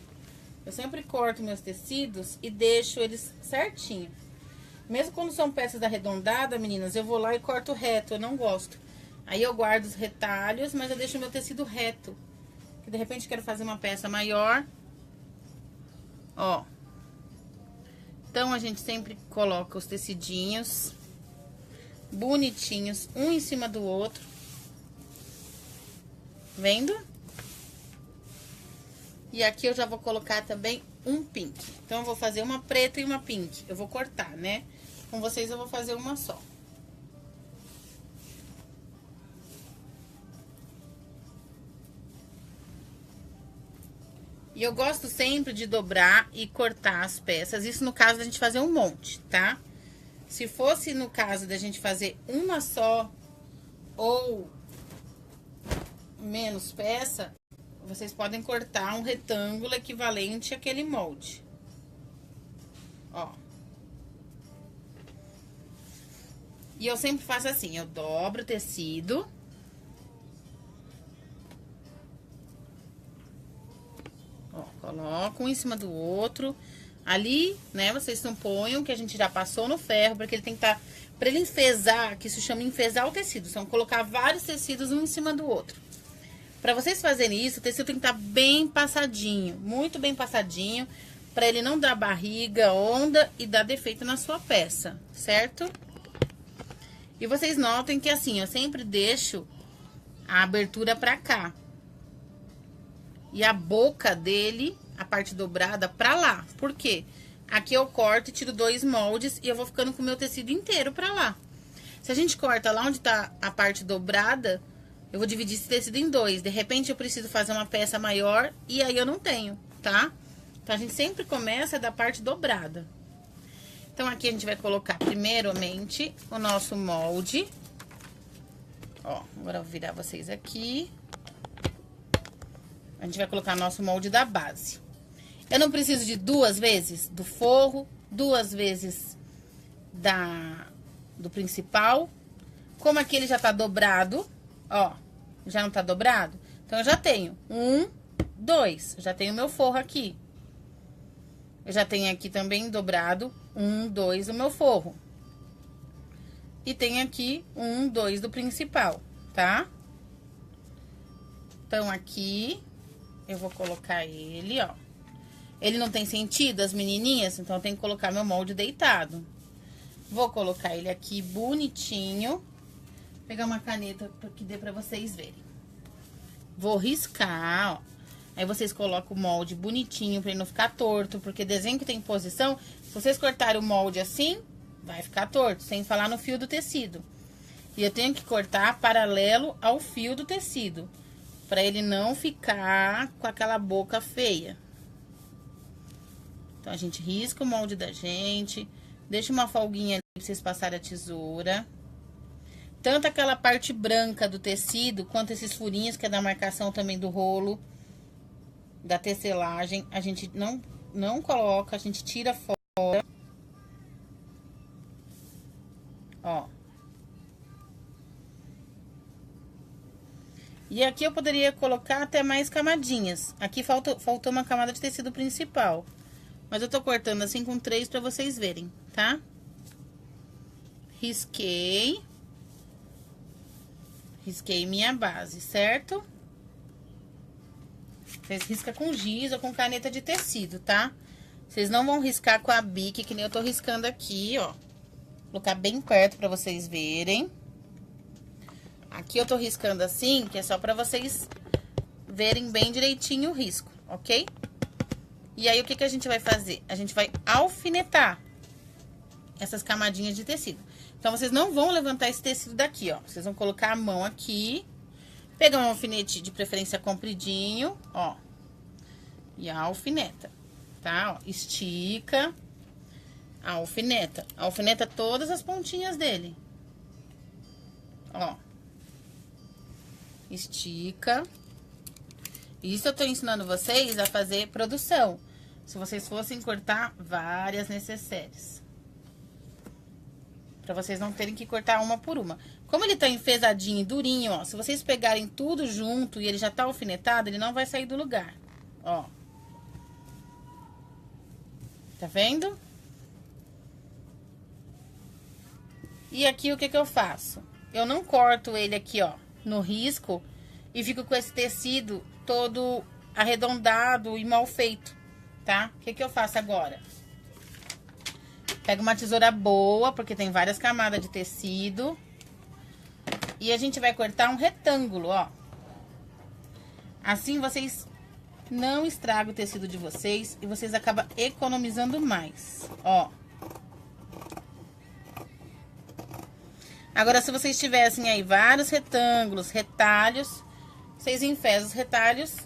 Eu sempre corto meus tecidos e deixo eles certinho. Mesmo quando são peças arredondadas, meninas, eu vou lá e corto reto, eu não gosto. Aí eu guardo os retalhos, mas eu deixo o meu tecido reto. Que de repente eu quero fazer uma peça maior. Ó. Então, a gente sempre coloca os tecidinhos bonitinhos, um em cima do outro. Vendo? E aqui eu já vou colocar também um pink. Então, eu vou fazer uma preta e uma pink. Eu vou cortar, né? Com vocês eu vou fazer uma só. E eu gosto sempre de dobrar e cortar as peças. Isso no caso da gente fazer um monte, tá? Se fosse no caso da gente fazer uma só ou menos peça, vocês podem cortar um retângulo equivalente àquele molde. Ó. E eu sempre faço assim, eu dobro o tecido. Ó, coloco um em cima do outro. Ali, né, vocês suponham que a gente já passou no ferro, porque ele tem que estar... Pra ele enfesar, que isso chama enfesar o tecido. São colocar vários tecidos um em cima do outro. Pra vocês fazerem isso, o tecido tem que estar bem passadinho, muito bem passadinho, pra ele não dar barriga, onda e dar defeito na sua peça, certo? E vocês notem que assim, eu sempre deixo a abertura pra cá. E a boca dele, a parte dobrada, pra lá. Por quê? Aqui eu corto e tiro 2 moldes e eu vou ficando com o meu tecido inteiro pra lá. Se a gente corta lá onde tá a parte dobrada, eu vou dividir esse tecido em 2. De repente, eu preciso fazer uma peça maior e aí eu não tenho, tá? Então, a gente sempre começa da parte dobrada. Então, aqui a gente vai colocar primeiramente o nosso molde. Ó, agora eu vou virar vocês aqui. A gente vai colocar nosso molde da base. Eu não preciso de 2 vezes do forro, 2 vezes do principal. Como aqui ele já tá dobrado, ó, já não tá dobrado? Então, eu já tenho 1, 2, já tenho meu forro aqui. Eu já tenho aqui também dobrado 1, 2 o meu forro. E tem aqui 1, 2 do principal, tá? Então, aqui... eu vou colocar ele, ó. Ele não tem sentido, as menininhas, então eu tenho que colocar meu molde deitado. Vou colocar ele aqui bonitinho. Vou pegar uma caneta que dê pra vocês verem. Vou riscar, ó. Aí vocês colocam o molde bonitinho pra ele não ficar torto, porque desenho que tem posição, se vocês cortarem o molde assim, vai ficar torto, sem falar no fio do tecido. E eu tenho que cortar paralelo ao fio do tecido, pra ele não ficar com aquela boca feia. Então, a gente risca o molde da gente, deixa uma folguinha ali pra vocês passarem a tesoura. Tanto aquela parte branca do tecido, quanto esses furinhos, que é da marcação também do rolo, da tecelagem, a gente não coloca, a gente tira fora. Ó. E aqui eu poderia colocar até mais camadinhas. Aqui faltou uma camada de tecido principal. Mas eu tô cortando assim com 3 pra vocês verem, tá? Risquei. Risquei minha base, certo? Vocês riscam com giz ou com caneta de tecido, tá? Vocês não vão riscar com a bique, que nem eu tô riscando aqui, ó. Vou colocar bem perto pra vocês verem. Aqui eu tô riscando assim, que é só pra vocês verem bem direitinho o risco, ok? E aí, o que a gente vai fazer? A gente vai alfinetar essas camadinhas de tecido. Então, vocês não vão levantar esse tecido daqui, ó. Vocês vão colocar a mão aqui, pegar um alfinete de preferência compridinho, ó. E alfineta, tá? Ó, estica, alfineta. Alfineta todas as pontinhas dele. Ó. Estica. Isso eu tô ensinando vocês a fazer produção. Se vocês fossem cortar várias necessaires. Pra vocês não terem que cortar uma por uma. Como ele tá enfesadinho e durinho, ó. Se vocês pegarem tudo junto e ele já tá alfinetado, ele não vai sair do lugar. Ó. Tá vendo? E aqui o que eu faço? Eu não corto ele aqui, ó, no risco e fico com esse tecido todo arredondado e mal feito, tá? O que eu faço agora? Pego uma tesoura boa, porque tem várias camadas de tecido. E a gente vai cortar um retângulo, ó. Assim vocês não estraga o tecido de vocês e vocês acabam economizando mais, ó. Agora, se vocês tivessem aí vários retângulos, retalhos, vocês enfesam os retalhos,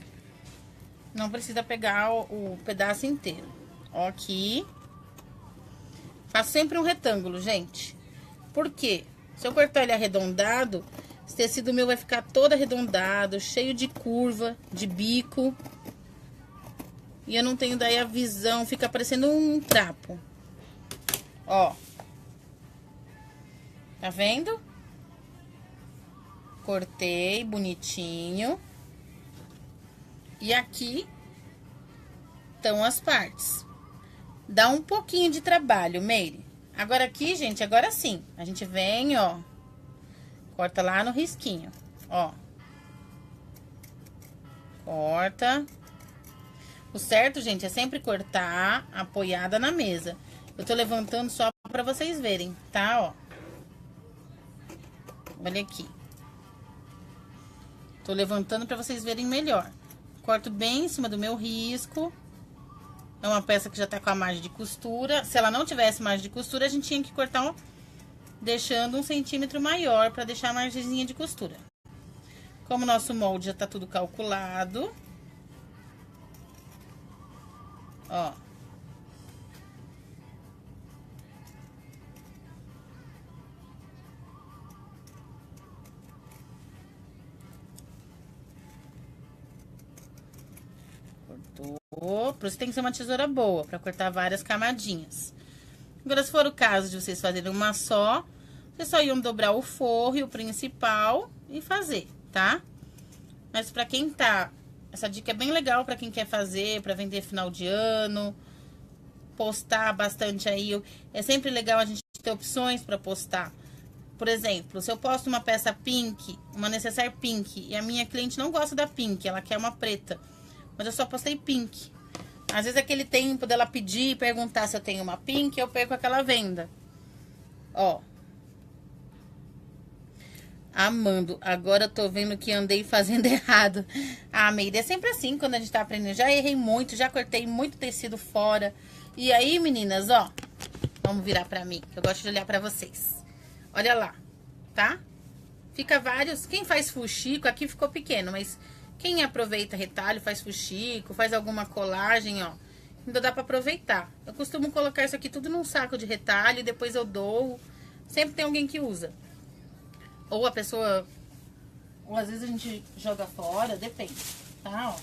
não precisa pegar o pedaço inteiro. Ó, aqui. Faço sempre um retângulo, gente. Por quê? Se eu cortar ele arredondado, esse tecido meu vai ficar todo arredondado, cheio de curva, de bico. E eu não tenho daí a visão, fica parecendo um trapo. Ó. Tá vendo? Cortei bonitinho. E aqui estão as partes. Dá um pouquinho de trabalho, Meire. Agora aqui, gente, agora sim. A gente vem, ó. Corta lá no risquinho, ó. Corta. O certo, gente, é sempre cortar apoiada na mesa. Eu tô levantando só pra vocês verem, tá, ó. Olha aqui. Tô levantando pra vocês verem melhor. Corto bem em cima do meu risco. É uma peça que já tá com a margem de costura. Se ela não tivesse margem de costura, a gente tinha que cortar, ó, deixando 1 centímetro maior pra deixar a margenzinha de costura. Como o nosso molde já tá tudo calculado. Ó. Cortou. Por isso tem que ser uma tesoura boa, pra cortar várias camadinhas. Agora, se for o caso de vocês fazerem uma só, vocês só iam dobrar o forro e o principal e fazer, tá? Mas pra quem tá... Essa dica é bem legal pra quem quer fazer, pra vender final de ano, postar bastante aí. É sempre legal a gente ter opções pra postar. Por exemplo, se eu posto uma peça pink, uma necessaire pink, e a minha cliente não gosta da pink, ela quer uma preta, mas eu só postei pink. Às vezes aquele tempo dela pedir e perguntar se eu tenho uma pink, eu perco aquela venda. Ó. Amando. Agora eu tô vendo que andei fazendo errado. Ah, Meire, é sempre assim quando a gente tá aprendendo. Já errei muito, já cortei muito tecido fora. E aí, meninas, ó. Vamos virar pra mim, que eu gosto de olhar pra vocês. Olha lá, tá? Fica vários. Quem faz fuxico, aqui ficou pequeno, mas quem aproveita retalho, faz fuxico, faz alguma colagem, ó. Ainda dá pra aproveitar. Eu costumo colocar isso aqui tudo num saco de retalho e depois eu dou. Sempre tem alguém que usa. Ou a pessoa... Ou às vezes a gente joga fora, depende, tá, ó.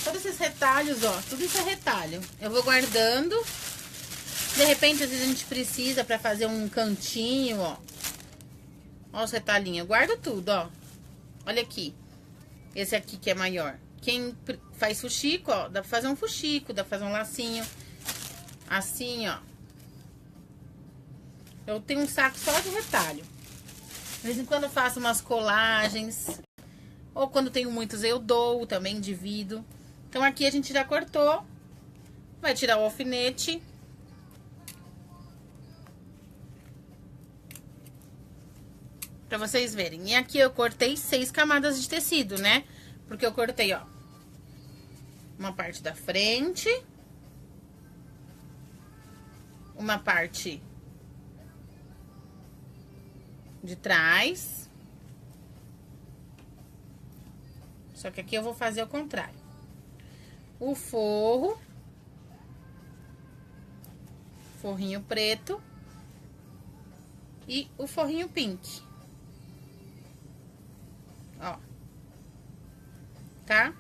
Todos esses retalhos, ó, tudo isso é retalho. Eu vou guardando. De repente, às vezes a gente precisa pra fazer um cantinho, ó. Ó os retalhinhos. Eu guardo tudo, ó. Olha aqui. Esse aqui que é maior. Quem faz fuxico, ó, dá pra fazer um fuxico, dá pra fazer um lacinho. Assim, ó. Eu tenho um saco só de retalho. De vez em quando eu faço umas colagens. Ou quando tenho muitos eu dou, também divido. Então aqui a gente já cortou. Vai tirar o alfinete. Pra vocês verem. E aqui eu cortei 6 camadas de tecido, né? Porque eu cortei, ó, uma parte da frente. Uma parte de trás. Só que aqui eu vou fazer o contrário. O forro. Forrinho preto. E o forrinho pink. Ó. Tá?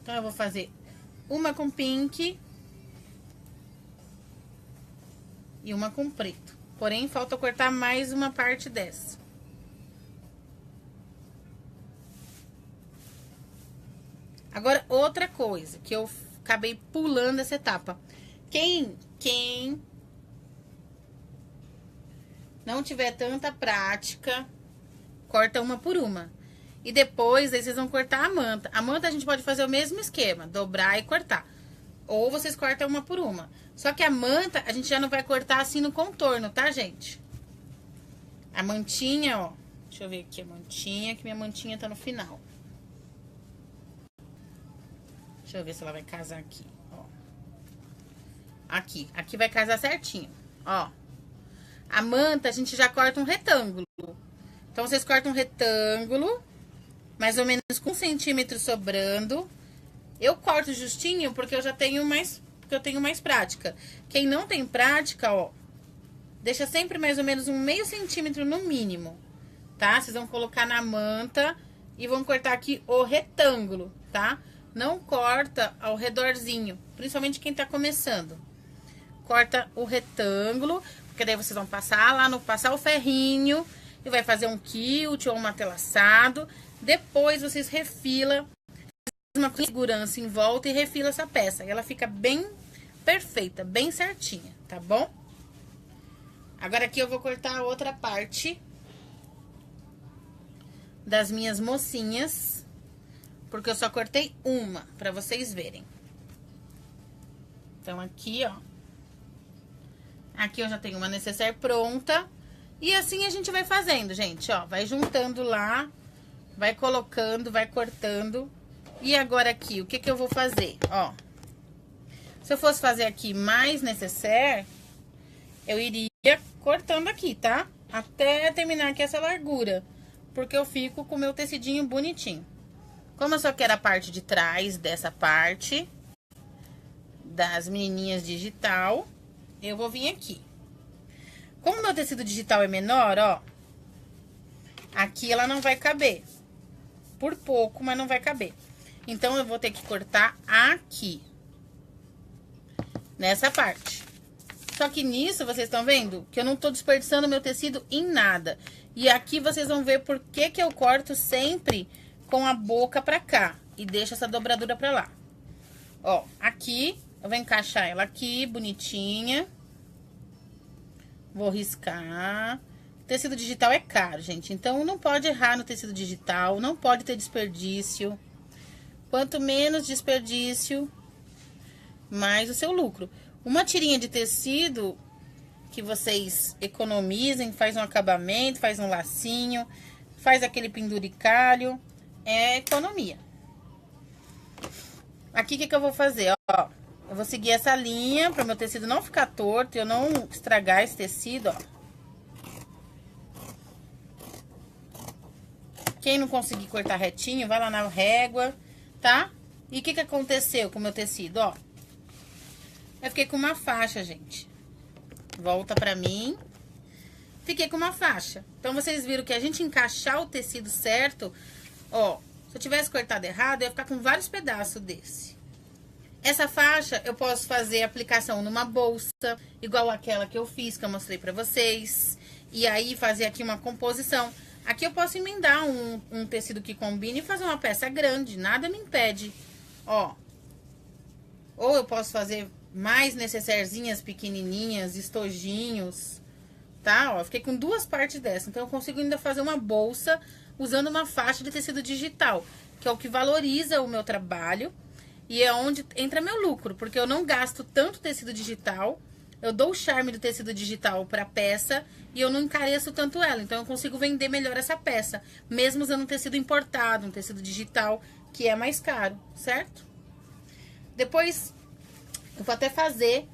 Então, eu vou fazer uma com pink. E uma com preto. Porém, falta cortar mais uma parte dessa. Agora, outra coisa, que eu acabei pulando essa etapa. Quem não tiver tanta prática, corta uma por uma. E depois, aí vocês vão cortar a manta. A manta a gente pode fazer o mesmo esquema, dobrar e cortar. Ou vocês cortam uma por uma. Só que a manta, a gente já não vai cortar assim no contorno, tá, gente? A mantinha, ó. Deixa eu ver aqui a mantinha, que minha mantinha tá no final. Deixa eu ver se ela vai casar aqui, ó. Aqui vai casar certinho, ó. A manta a gente já corta um retângulo. Então, vocês cortam um retângulo, mais ou menos com 1 centímetro sobrando. Eu corto justinho porque eu já tenho mais, prática. Quem não tem prática, ó, deixa sempre mais ou menos um meio centímetro no mínimo, tá? Vocês vão colocar na manta e vão cortar aqui o retângulo, tá? Não corta ao redorzinho, principalmente quem tá começando. Corta o retângulo, porque daí vocês vão passar o ferrinho e vai fazer um quilt ou um matelaçado. Depois vocês refilam uma segurança em volta e refila essa peça. E ela fica bem perfeita, bem certinha, tá bom? Agora aqui eu vou cortar a outra parte das minhas mocinhas, porque eu só cortei uma, pra vocês verem. Então, aqui, ó. Aqui eu já tenho uma necessaire pronta. E assim a gente vai fazendo, gente, ó. Vai juntando lá, vai colocando, vai cortando. E agora aqui, o que que eu vou fazer? Ó, se eu fosse fazer aqui mais necessaire, eu iria cortando aqui, tá? Até terminar aqui essa largura, porque eu fico com o meu tecidinho bonitinho. Como eu só quero a parte de trás dessa parte das menininhas digital, eu vou vir aqui. Como o meu tecido digital é menor, ó, aqui ela não vai caber. Por pouco, mas não vai caber. Então, eu vou ter que cortar aqui. Nessa parte. Só que nisso, vocês estão vendo? Que eu não tô desperdiçando meu tecido em nada. E aqui vocês vão ver por que que eu corto sempre com a boca pra cá. E deixo essa dobradura pra lá. Ó, aqui, eu vou encaixar ela aqui, bonitinha. Vou riscar. Tecido digital é caro, gente. Então, não pode errar no tecido digital. Não pode ter desperdício. Quanto menos desperdício, mais o seu lucro. Uma tirinha de tecido que vocês economizem, faz um acabamento, faz um lacinho, faz aquele penduricalho, é economia. Aqui, o que que eu vou fazer? Ó, eu vou seguir essa linha para o meu tecido não ficar torto e eu não estragar esse tecido, ó. Quem não conseguir cortar retinho, vai lá na régua, tá? E o que que aconteceu com o meu tecido, ó? Eu fiquei com uma faixa, gente. Volta pra mim. Fiquei com uma faixa. Então, vocês viram que a gente encaixar o tecido certo, ó, se eu tivesse cortado errado, eu ia ficar com vários pedaços desse. Essa faixa, eu posso fazer aplicação numa bolsa, igual aquela que eu fiz, que eu mostrei pra vocês. E aí, fazer aqui uma composição. Aqui eu posso emendar um tecido que combine e fazer uma peça grande, nada me impede, ó. Ou eu posso fazer mais necessairezinhas pequenininhas, estojinhos, tá? Ó, eu fiquei com duas partes dessa, então eu consigo ainda fazer uma bolsa usando uma faixa de tecido digital, que é o que valoriza o meu trabalho e é onde entra meu lucro, porque eu não gasto tanto tecido digital. Eu dou o charme do tecido digital pra peça e eu não encareço tanto ela. Então, eu consigo vender melhor essa peça, mesmo usando um tecido importado, um tecido digital, que é mais caro, certo? Depois, eu vou até fazer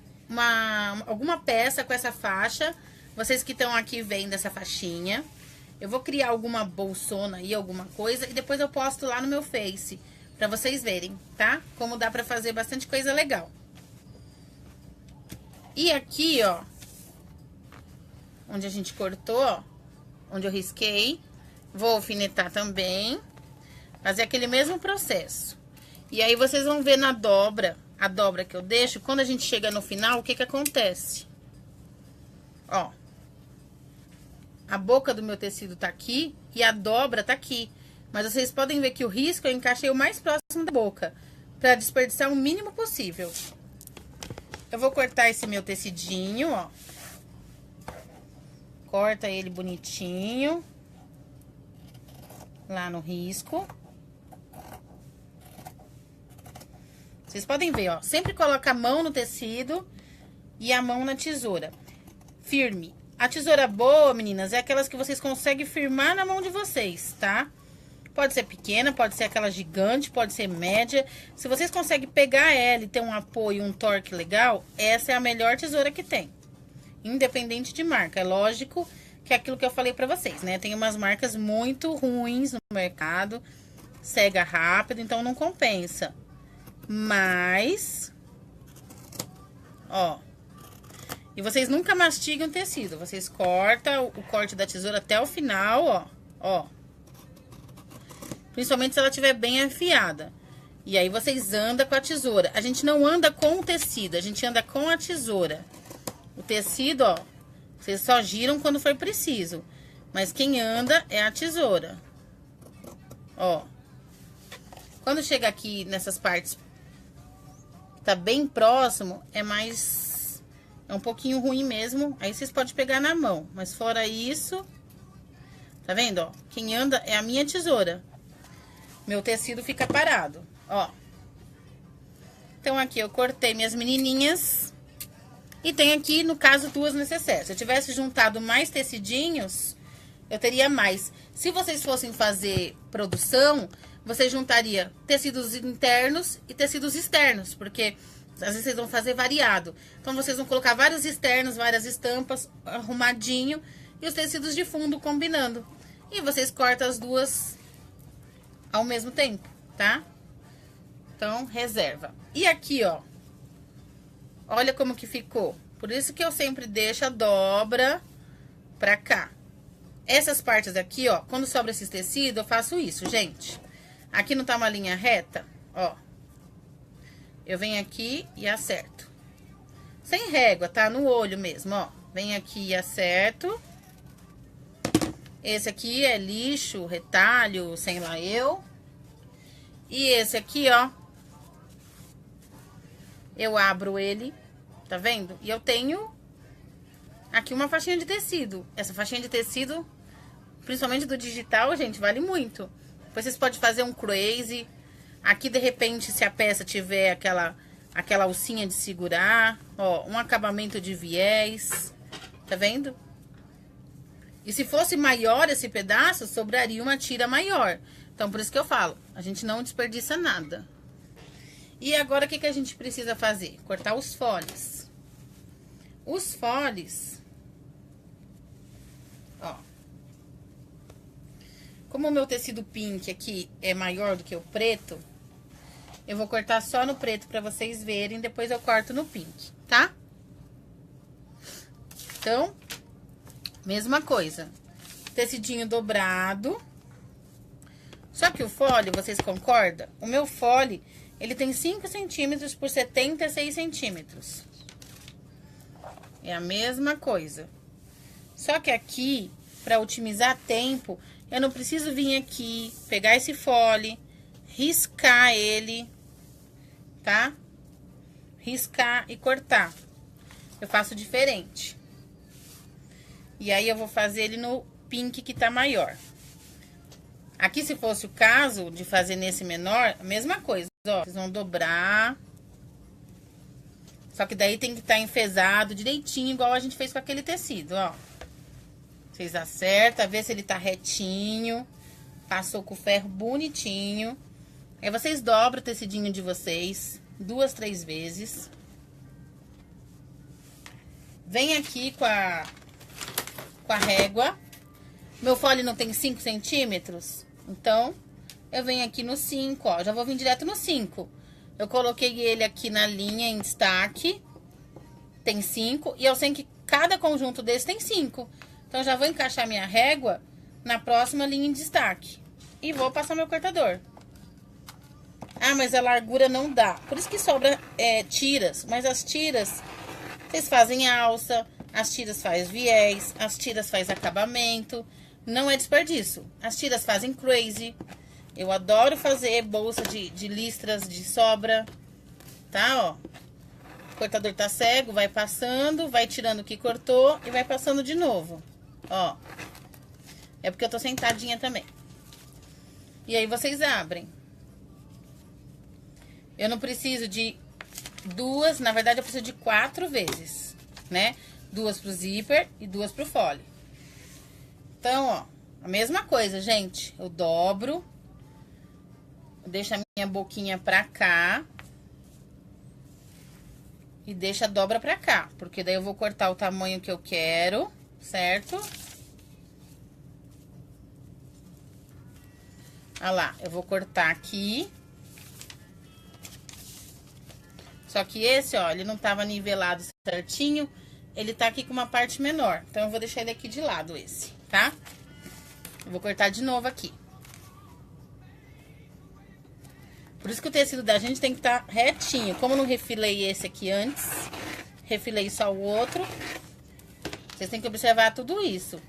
alguma peça com essa faixa. Vocês que estão aqui vendo essa faixinha. Eu vou criar alguma bolsona aí, alguma coisa, e depois eu posto lá no meu Face, pra vocês verem, tá? Como dá pra fazer bastante coisa legal. E aqui, ó, onde a gente cortou, ó, onde eu risquei, vou alfinetar também, fazer aquele mesmo processo. E aí, vocês vão ver na dobra, a dobra que eu deixo, quando a gente chega no final, o que que acontece? Ó, a boca do meu tecido tá aqui e a dobra tá aqui. Mas vocês podem ver que o risco eu encaixei o mais próximo da boca, pra desperdiçar o mínimo possível. Eu vou cortar esse meu tecidinho, ó. Corta ele bonitinho. Lá no risco. Vocês podem ver, ó. Sempre coloca a mão no tecido e a mão na tesoura. Firme. A tesoura boa, meninas, é aquelas que vocês conseguem firmar na mão de vocês, tá? Pode ser pequena, pode ser aquela gigante, pode ser média. Se vocês conseguem pegar ela e ter um apoio, um torque legal, essa é a melhor tesoura que tem. Independente de marca. É lógico que é aquilo que eu falei pra vocês, né? Tem umas marcas muito ruins no mercado, cega rápido, então não compensa. Mas, ó, e vocês nunca mastigam o tecido. Vocês cortam o corte da tesoura até o final, ó, ó. Principalmente se ela estiver bem afiada. E aí vocês andam com a tesoura. A gente não anda com o tecido, a gente anda com a tesoura. O tecido, ó, vocês só giram quando for preciso. Mas quem anda é a tesoura. Ó. Quando chega aqui nessas partes que tá bem próximo, é mais... é um pouquinho ruim mesmo. Aí vocês podem pegar na mão. Mas fora isso... tá vendo, ó? Quem anda é a minha tesoura. Meu tecido fica parado, ó. Então, aqui eu cortei minhas menininhas. E tem aqui, no caso, 2 necessárias. Se eu tivesse juntado mais tecidinhos, eu teria mais. Se vocês fossem fazer produção, você juntaria tecidos internos e tecidos externos. Porque, às vezes, vocês vão fazer variado. Então, vocês vão colocar vários externos, várias estampas, arrumadinho. E os tecidos de fundo combinando. E vocês cortam as duas ao mesmo tempo, tá? Então, reserva. E aqui, ó. Olha como que ficou. Por isso que eu sempre deixo a dobra pra cá. Essas partes aqui, ó, quando sobra esses tecidos, eu faço isso, gente. Aqui não tá uma linha reta, ó. Eu venho aqui e acerto. Sem régua, tá? No olho mesmo, ó. Venho aqui e acerto. Esse aqui é lixo, retalho, sei lá eu. E esse aqui, ó. Eu abro ele, tá vendo? E eu tenho aqui uma faixinha de tecido. Essa faixinha de tecido, principalmente do digital, gente, vale muito. Depois vocês podem fazer um crazy. Aqui, de repente, se a peça tiver aquela alcinha de segurar, ó, um acabamento de viés, tá vendo? E se fosse maior esse pedaço, sobraria uma tira maior. Então, por isso que eu falo, a gente não desperdiça nada. E agora, o que a gente precisa fazer? Cortar os foles. Os foles, ó. Como o meu tecido pink aqui é maior do que o preto, eu vou cortar só no preto pra vocês verem, depois eu corto no pink, tá? Então... mesma coisa, tecidinho dobrado. Só que o fole, vocês concordam? O meu fole, ele tem 5 centímetros por 76 centímetros. É a mesma coisa. Só que aqui, para otimizar tempo, eu não preciso vir aqui, pegar esse fole, riscar ele, tá? Riscar e cortar. Eu faço diferente. E aí, eu vou fazer ele no pink que tá maior. Aqui, se fosse o caso de fazer nesse menor, a mesma coisa, ó. Vocês vão dobrar. Só que daí tem que estar enfesado direitinho, igual a gente fez com aquele tecido, ó. Vocês acertam, vê se ele tá retinho. Passou com o ferro bonitinho. Aí, vocês dobram o tecidinho de vocês 2, 3 vezes. Vem aqui com a régua. Meu fole não tem 5 centímetros, então eu venho aqui no 5, ó. Já vou vir direto no 5. Eu coloquei ele aqui na linha em destaque. Tem 5. E eu sei que cada conjunto desse tem 5. Então, já vou encaixar minha régua na próxima linha em destaque. E vou passar meu cortador. Ah, mas a largura não dá. Por isso que sobra tiras. Mas as tiras, vocês fazem alça. As tiras faz viés, as tiras faz acabamento, não é desperdício. As tiras fazem crazy. Eu adoro fazer bolsa de listras de sobra, tá, ó. O cortador tá cego, vai passando, vai tirando o que cortou e vai passando de novo, ó. É porque eu tô sentadinha também. E aí, vocês abrem. Eu não preciso de 2, na verdade, eu preciso de 4 vezes, né? 2 pro zíper e 2 pro fole. Então, ó, a mesma coisa, gente. Eu dobro, deixo a minha boquinha pra cá. E deixa a dobra pra cá, porque daí eu vou cortar o tamanho que eu quero, certo? Olha lá, eu vou cortar aqui. Só que esse, ó, ele não tava nivelado certinho, ele tá aqui com uma parte menor. Então, eu vou deixar ele aqui de lado, esse, tá? Eu vou cortar de novo aqui. Por isso que o tecido da gente tem que estar retinho. Como eu não refilei esse aqui antes, refilei só o outro. Vocês têm que observar tudo isso.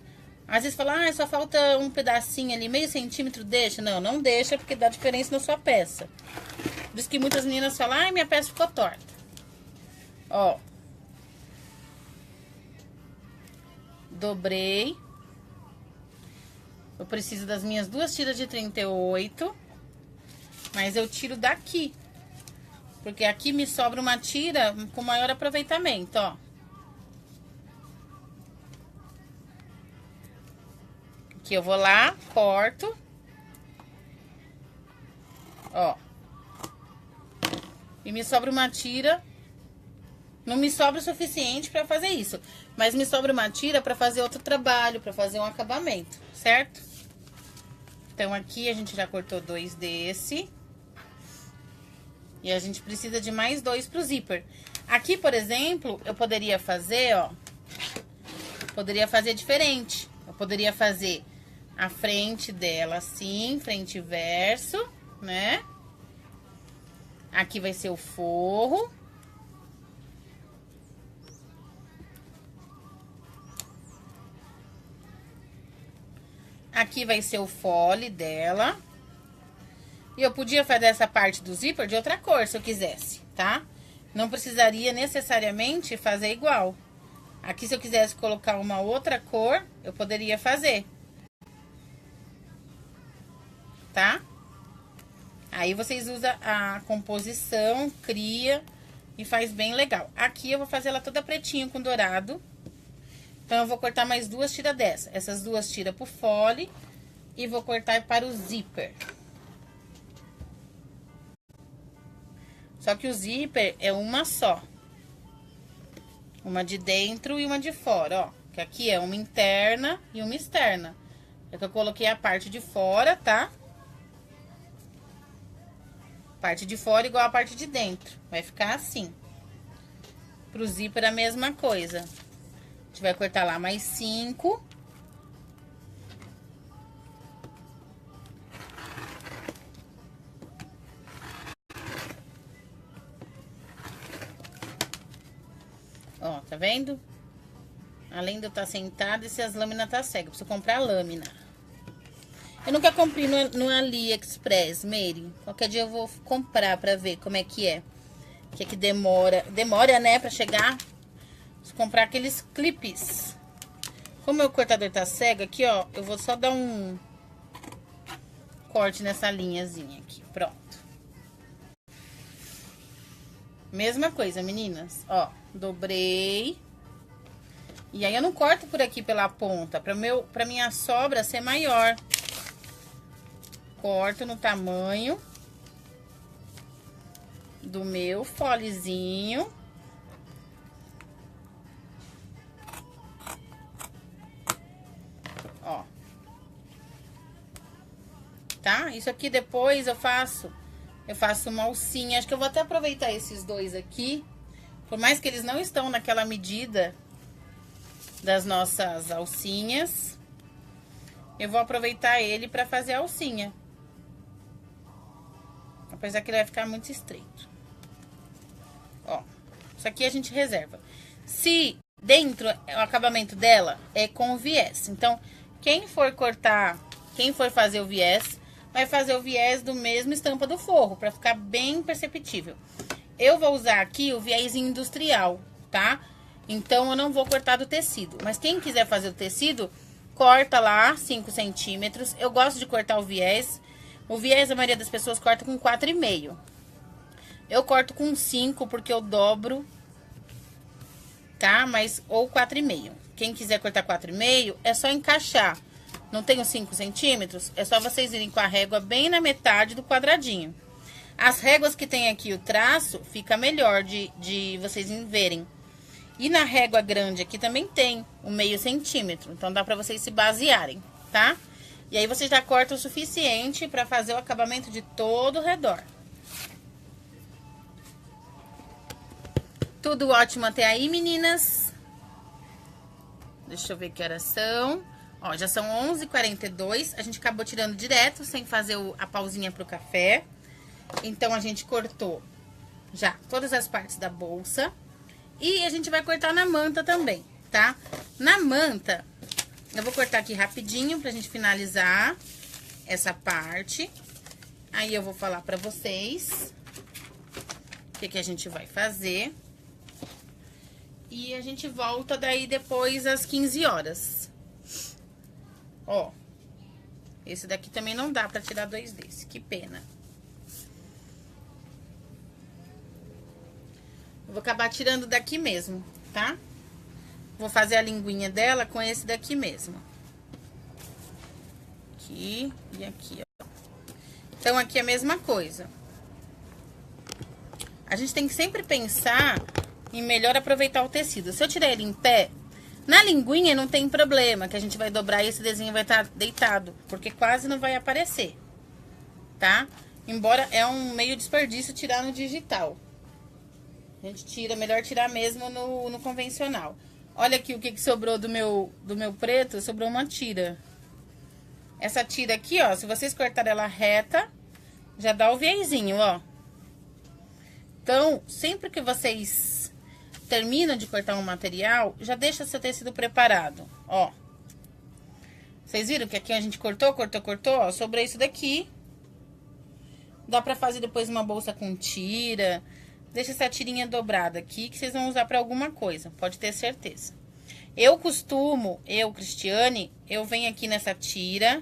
Às vezes fala, ah, só falta um pedacinho ali, meio centímetro, deixa. Não, não deixa, porque dá diferença na sua peça. Por isso que muitas meninas falam, ai, minha peça ficou torta. Ó. Dobrei. Eu preciso das minhas 2 tiras de 38. Mas eu tiro daqui. Porque aqui me sobra uma tira com maior aproveitamento, ó. Aqui eu vou lá, corto. Ó. E me sobra uma tira. Não me sobra o suficiente pra fazer isso. Mas me sobra uma tira pra fazer outro trabalho, pra fazer um acabamento, certo? Então, aqui a gente já cortou 2 desse. E a gente precisa de mais 2 pro zíper. Aqui, por exemplo, eu poderia fazer, ó. Poderia fazer diferente. Eu poderia fazer a frente dela assim, frente e verso, né? Aqui vai ser o forro. Aqui vai ser o fole dela. E eu podia fazer essa parte do zíper de outra cor, se eu quisesse, tá? Não precisaria necessariamente fazer igual. Aqui, se eu quisesse colocar uma outra cor, eu poderia fazer. Tá? Aí, vocês usam a composição, cria e faz bem legal. Aqui, eu vou fazer ela toda pretinha com dourado. Então, eu vou cortar mais 2 tiras dessa. Essas 2 tiras pro fole e vou cortar para o zíper. Só que o zíper é uma só. Uma de dentro e uma de fora, ó. Que aqui é uma interna e uma externa. É que eu coloquei a parte de fora, tá? Parte de fora igual a parte de dentro. Vai ficar assim. Pro zíper a mesma coisa. A gente vai cortar lá mais 5. Ó, tá vendo? Além de eu estar sentada, essas lâminas tá cega. Preciso comprar lâmina. Eu nunca comprei no AliExpress, Mary. Qualquer dia eu vou comprar pra ver como é que é. Que é que demora. Demora, né, pra chegar. Preciso comprar aqueles clipes. Como meu cortador tá cego aqui, ó, eu vou só dar um corte nessa linhazinha aqui. Pronto. Mesma coisa, meninas. Ó, dobrei. E aí, eu não corto por aqui pela ponta, pra minha sobra ser maior. Corto no tamanho do meu folezinho. Ó. Tá? Isso aqui depois eu faço uma alcinha. Acho que eu vou até aproveitar esses 2 aqui. Por mais que eles não estão naquela medida das nossas alcinhas, eu vou aproveitar ele pra fazer a alcinha. Apesar que ele vai ficar muito estreito. Ó, isso aqui a gente reserva. Se dentro, o acabamento dela é com viés. Então, quem for cortar, quem for fazer o viés, vai fazer o viés do mesmo estampa do forro, pra ficar bem perceptível. Eu vou usar aqui o viés industrial, tá? Então, eu não vou cortar do tecido. Mas quem quiser fazer o tecido, corta lá 5 centímetros. Eu gosto de cortar o viés. O viés, a maioria das pessoas corta com 4,5. Eu corto com 5, porque eu dobro, tá? Mas, ou 4,5. Quem quiser cortar 4,5, é só encaixar não tem os 5 centímetros, é só vocês irem com a régua bem na metade do quadradinho. As réguas que tem aqui o traço, fica melhor de vocês verem. E na régua grande aqui também tem o meio centímetro, então dá pra vocês se basearem, tá? E aí você já corta o suficiente pra fazer o acabamento de todo o redor. Tudo ótimo até aí, meninas? Deixa eu ver que horas são. Ó, já são 11h42, a gente acabou tirando direto, sem fazer a pausinha pro café. Então, a gente cortou já todas as partes da bolsa. E a gente vai cortar na manta também, tá? Na manta, eu vou cortar aqui rapidinho pra gente finalizar essa parte. Aí, eu vou falar pra vocês o que a gente vai fazer. E a gente volta daí depois às 15 horas. Ó, esse daqui também não dá pra tirar 2 desse, que pena. Vou acabar tirando daqui mesmo, tá? Vou fazer a linguinha dela com esse daqui mesmo. Aqui e aqui, ó. Então, aqui é a mesma coisa. A gente tem que sempre pensar em melhor aproveitar o tecido. Se eu tirar ele em pé, na linguinha não tem problema, que a gente vai dobrar e esse desenho vai estar deitado, porque quase não vai aparecer, tá? Embora é um meio desperdício tirar no digital. A gente tira, melhor tirar mesmo no convencional. Olha aqui o que sobrou do meu preto, sobrou uma tira. Essa tira aqui, ó, se vocês cortarem ela reta, já dá o viezinho, ó. Então, sempre que vocês terminam de cortar um material, já deixa seu tecido preparado, ó. Vocês viram que aqui a gente cortou, ó, sobrou isso daqui. Dá pra fazer depois uma bolsa com tira. Deixa essa tirinha dobrada aqui, que vocês vão usar pra alguma coisa, pode ter certeza. Eu, Cristiane, eu venho aqui nessa tira,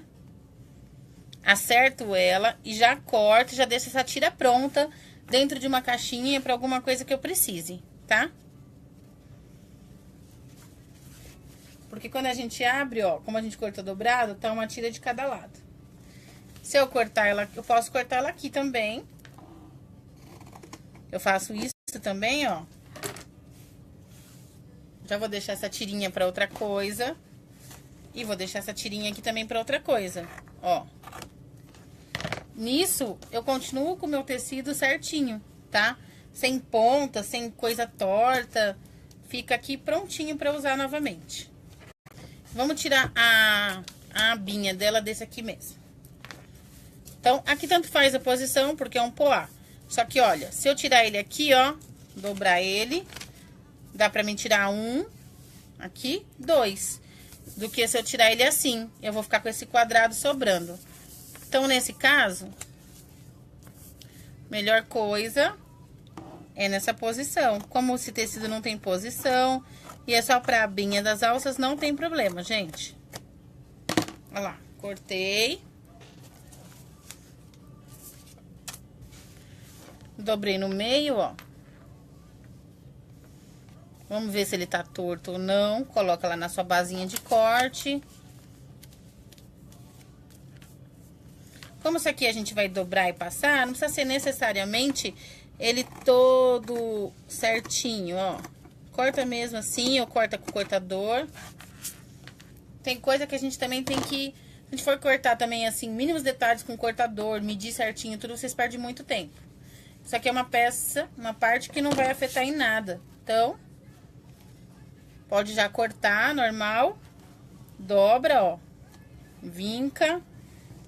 acerto ela e já corto, já deixo essa tira pronta dentro de uma caixinha pra alguma coisa que eu precise, tá? Porque quando a gente abre, ó, como a gente cortou dobrado, tá uma tira de cada lado. Se eu cortar ela, eu posso cortar ela aqui também. Eu faço isso também, ó. Já vou deixar essa tirinha pra outra coisa. E vou deixar essa tirinha aqui também pra outra coisa, ó. Nisso, eu continuo com o meu tecido certinho, tá? Sem ponta, sem coisa torta. Fica aqui prontinho pra usar novamente. Vamos tirar a abinha dela desse aqui mesmo. Então, aqui tanto faz a posição, porque é um poá. Só que, olha, se eu tirar ele aqui, ó, dobrar ele, dá pra mim tirar 1, aqui, 2. Do que se eu tirar ele assim, eu vou ficar com esse quadrado sobrando. Então, nesse caso, melhor coisa é nessa posição. Como esse tecido não tem posição e é só pra abinha das alças, não tem problema, gente. Olha lá, cortei. Dobrei no meio, ó. Vamos ver se ele tá torto ou não. Coloca lá na sua basinha de corte. Como isso aqui a gente vai dobrar e passar, não precisa ser necessariamente ele todo certinho, ó. Corta mesmo assim, ou corta com o cortador. Tem coisa que a gente também tem que... Se a gente for cortar também, assim, mínimos detalhes com o cortador, medir certinho, tudo, vocês perdem muito tempo. Isso aqui é uma peça, uma parte que não vai afetar em nada. Então, pode já cortar, normal. Dobra, ó. Vinca.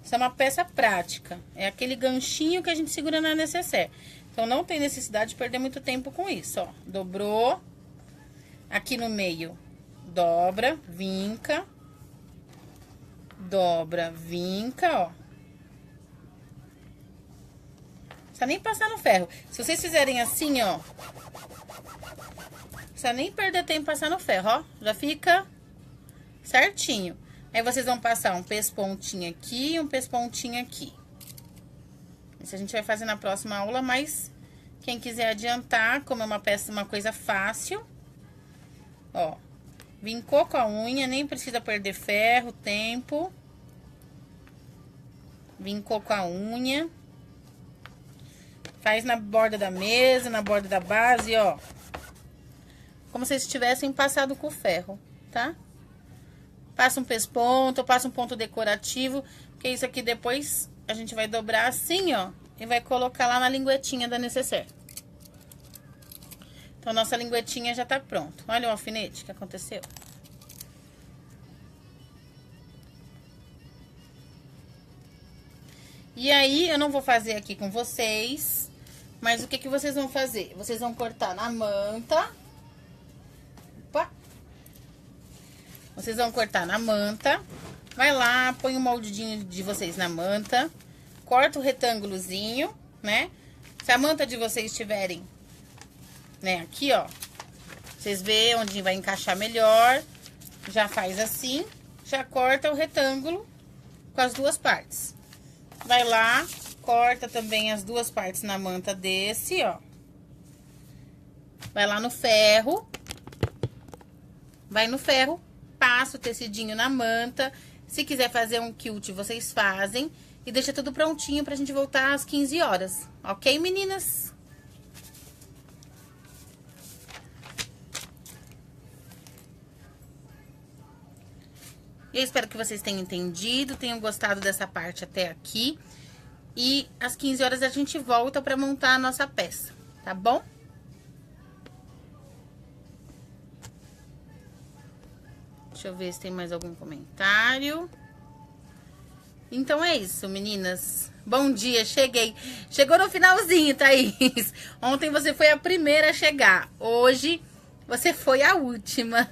Isso é uma peça prática. É aquele ganchinho que a gente segura na necessaire. Então, não tem necessidade de perder muito tempo com isso, ó. Dobrou. Aqui no meio, dobra, vinca. Dobra, vinca, ó. Não precisa nem passar no ferro. Se vocês fizerem assim, ó, não precisa nem perder tempo passar no ferro, ó. Já fica certinho. Aí, vocês vão passar um pespontinho aqui e um pespontinho aqui. Isso a gente vai fazer na próxima aula, mas quem quiser adiantar, como é uma peça, uma coisa fácil, ó, vincou com a unha, nem precisa perder ferro, tempo. Vincou com a unha. Faz na borda da mesa, na borda da base, ó. Como se tivessem passado com ferro, tá? Passa um pesponto, passa um ponto decorativo, porque isso aqui depois a gente vai dobrar assim, ó, e vai colocar lá na linguetinha da necessaire. Então, nossa linguetinha já tá pronto. Olha o alfinete que aconteceu. E aí, eu não vou fazer aqui com vocês, mas o que que vocês vão fazer? Vocês vão cortar na manta. Opa! Vocês vão cortar na manta. Vai lá, põe o moldinho de vocês na manta. Corta o retângulozinho, né? Se a manta de vocês tiverem, né, aqui, ó. Vocês vêem onde vai encaixar melhor. Já faz assim. Já corta o retângulo com as duas partes. Vai lá, corta também as duas partes na manta desse, ó. Vai lá no ferro. Vai no ferro. Passa o tecidinho na manta. Se quiser fazer um quilt, vocês fazem. E deixa tudo prontinho pra gente voltar às 15 horas. Ok, meninas? Eu espero que vocês tenham entendido, tenham gostado dessa parte até aqui. E às 15 horas a gente volta pra montar a nossa peça, tá bom? Deixa eu ver se tem mais algum comentário. Então é isso, meninas. Bom dia, cheguei. Chegou no finalzinho, Thaís. Ontem você foi a primeira a chegar. Hoje você foi a última.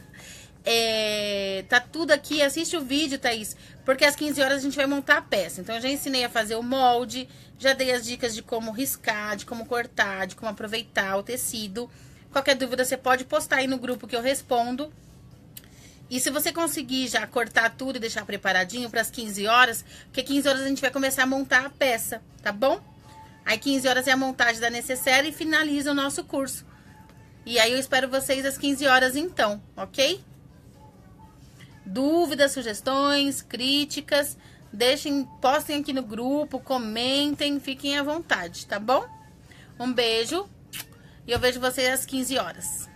Tá tudo aqui, assiste o vídeo, Thaís. Porque às 15 horas a gente vai montar a peça. Então eu já ensinei a fazer o molde. Já dei as dicas de como riscar, de como cortar, de como aproveitar o tecido. Qualquer dúvida você pode postar aí no grupo que eu respondo. E se você conseguir já cortar tudo e deixar preparadinho para as 15 horas, porque 15 horas a gente vai começar a montar a peça, tá bom? Aí 15 horas é a montagem da necessaire e finaliza o nosso curso. E aí eu espero vocês às 15 horas então, ok? Dúvidas, sugestões, críticas, postem aqui no grupo, comentem, fiquem à vontade, tá bom? Um beijo e eu vejo vocês às 15 horas.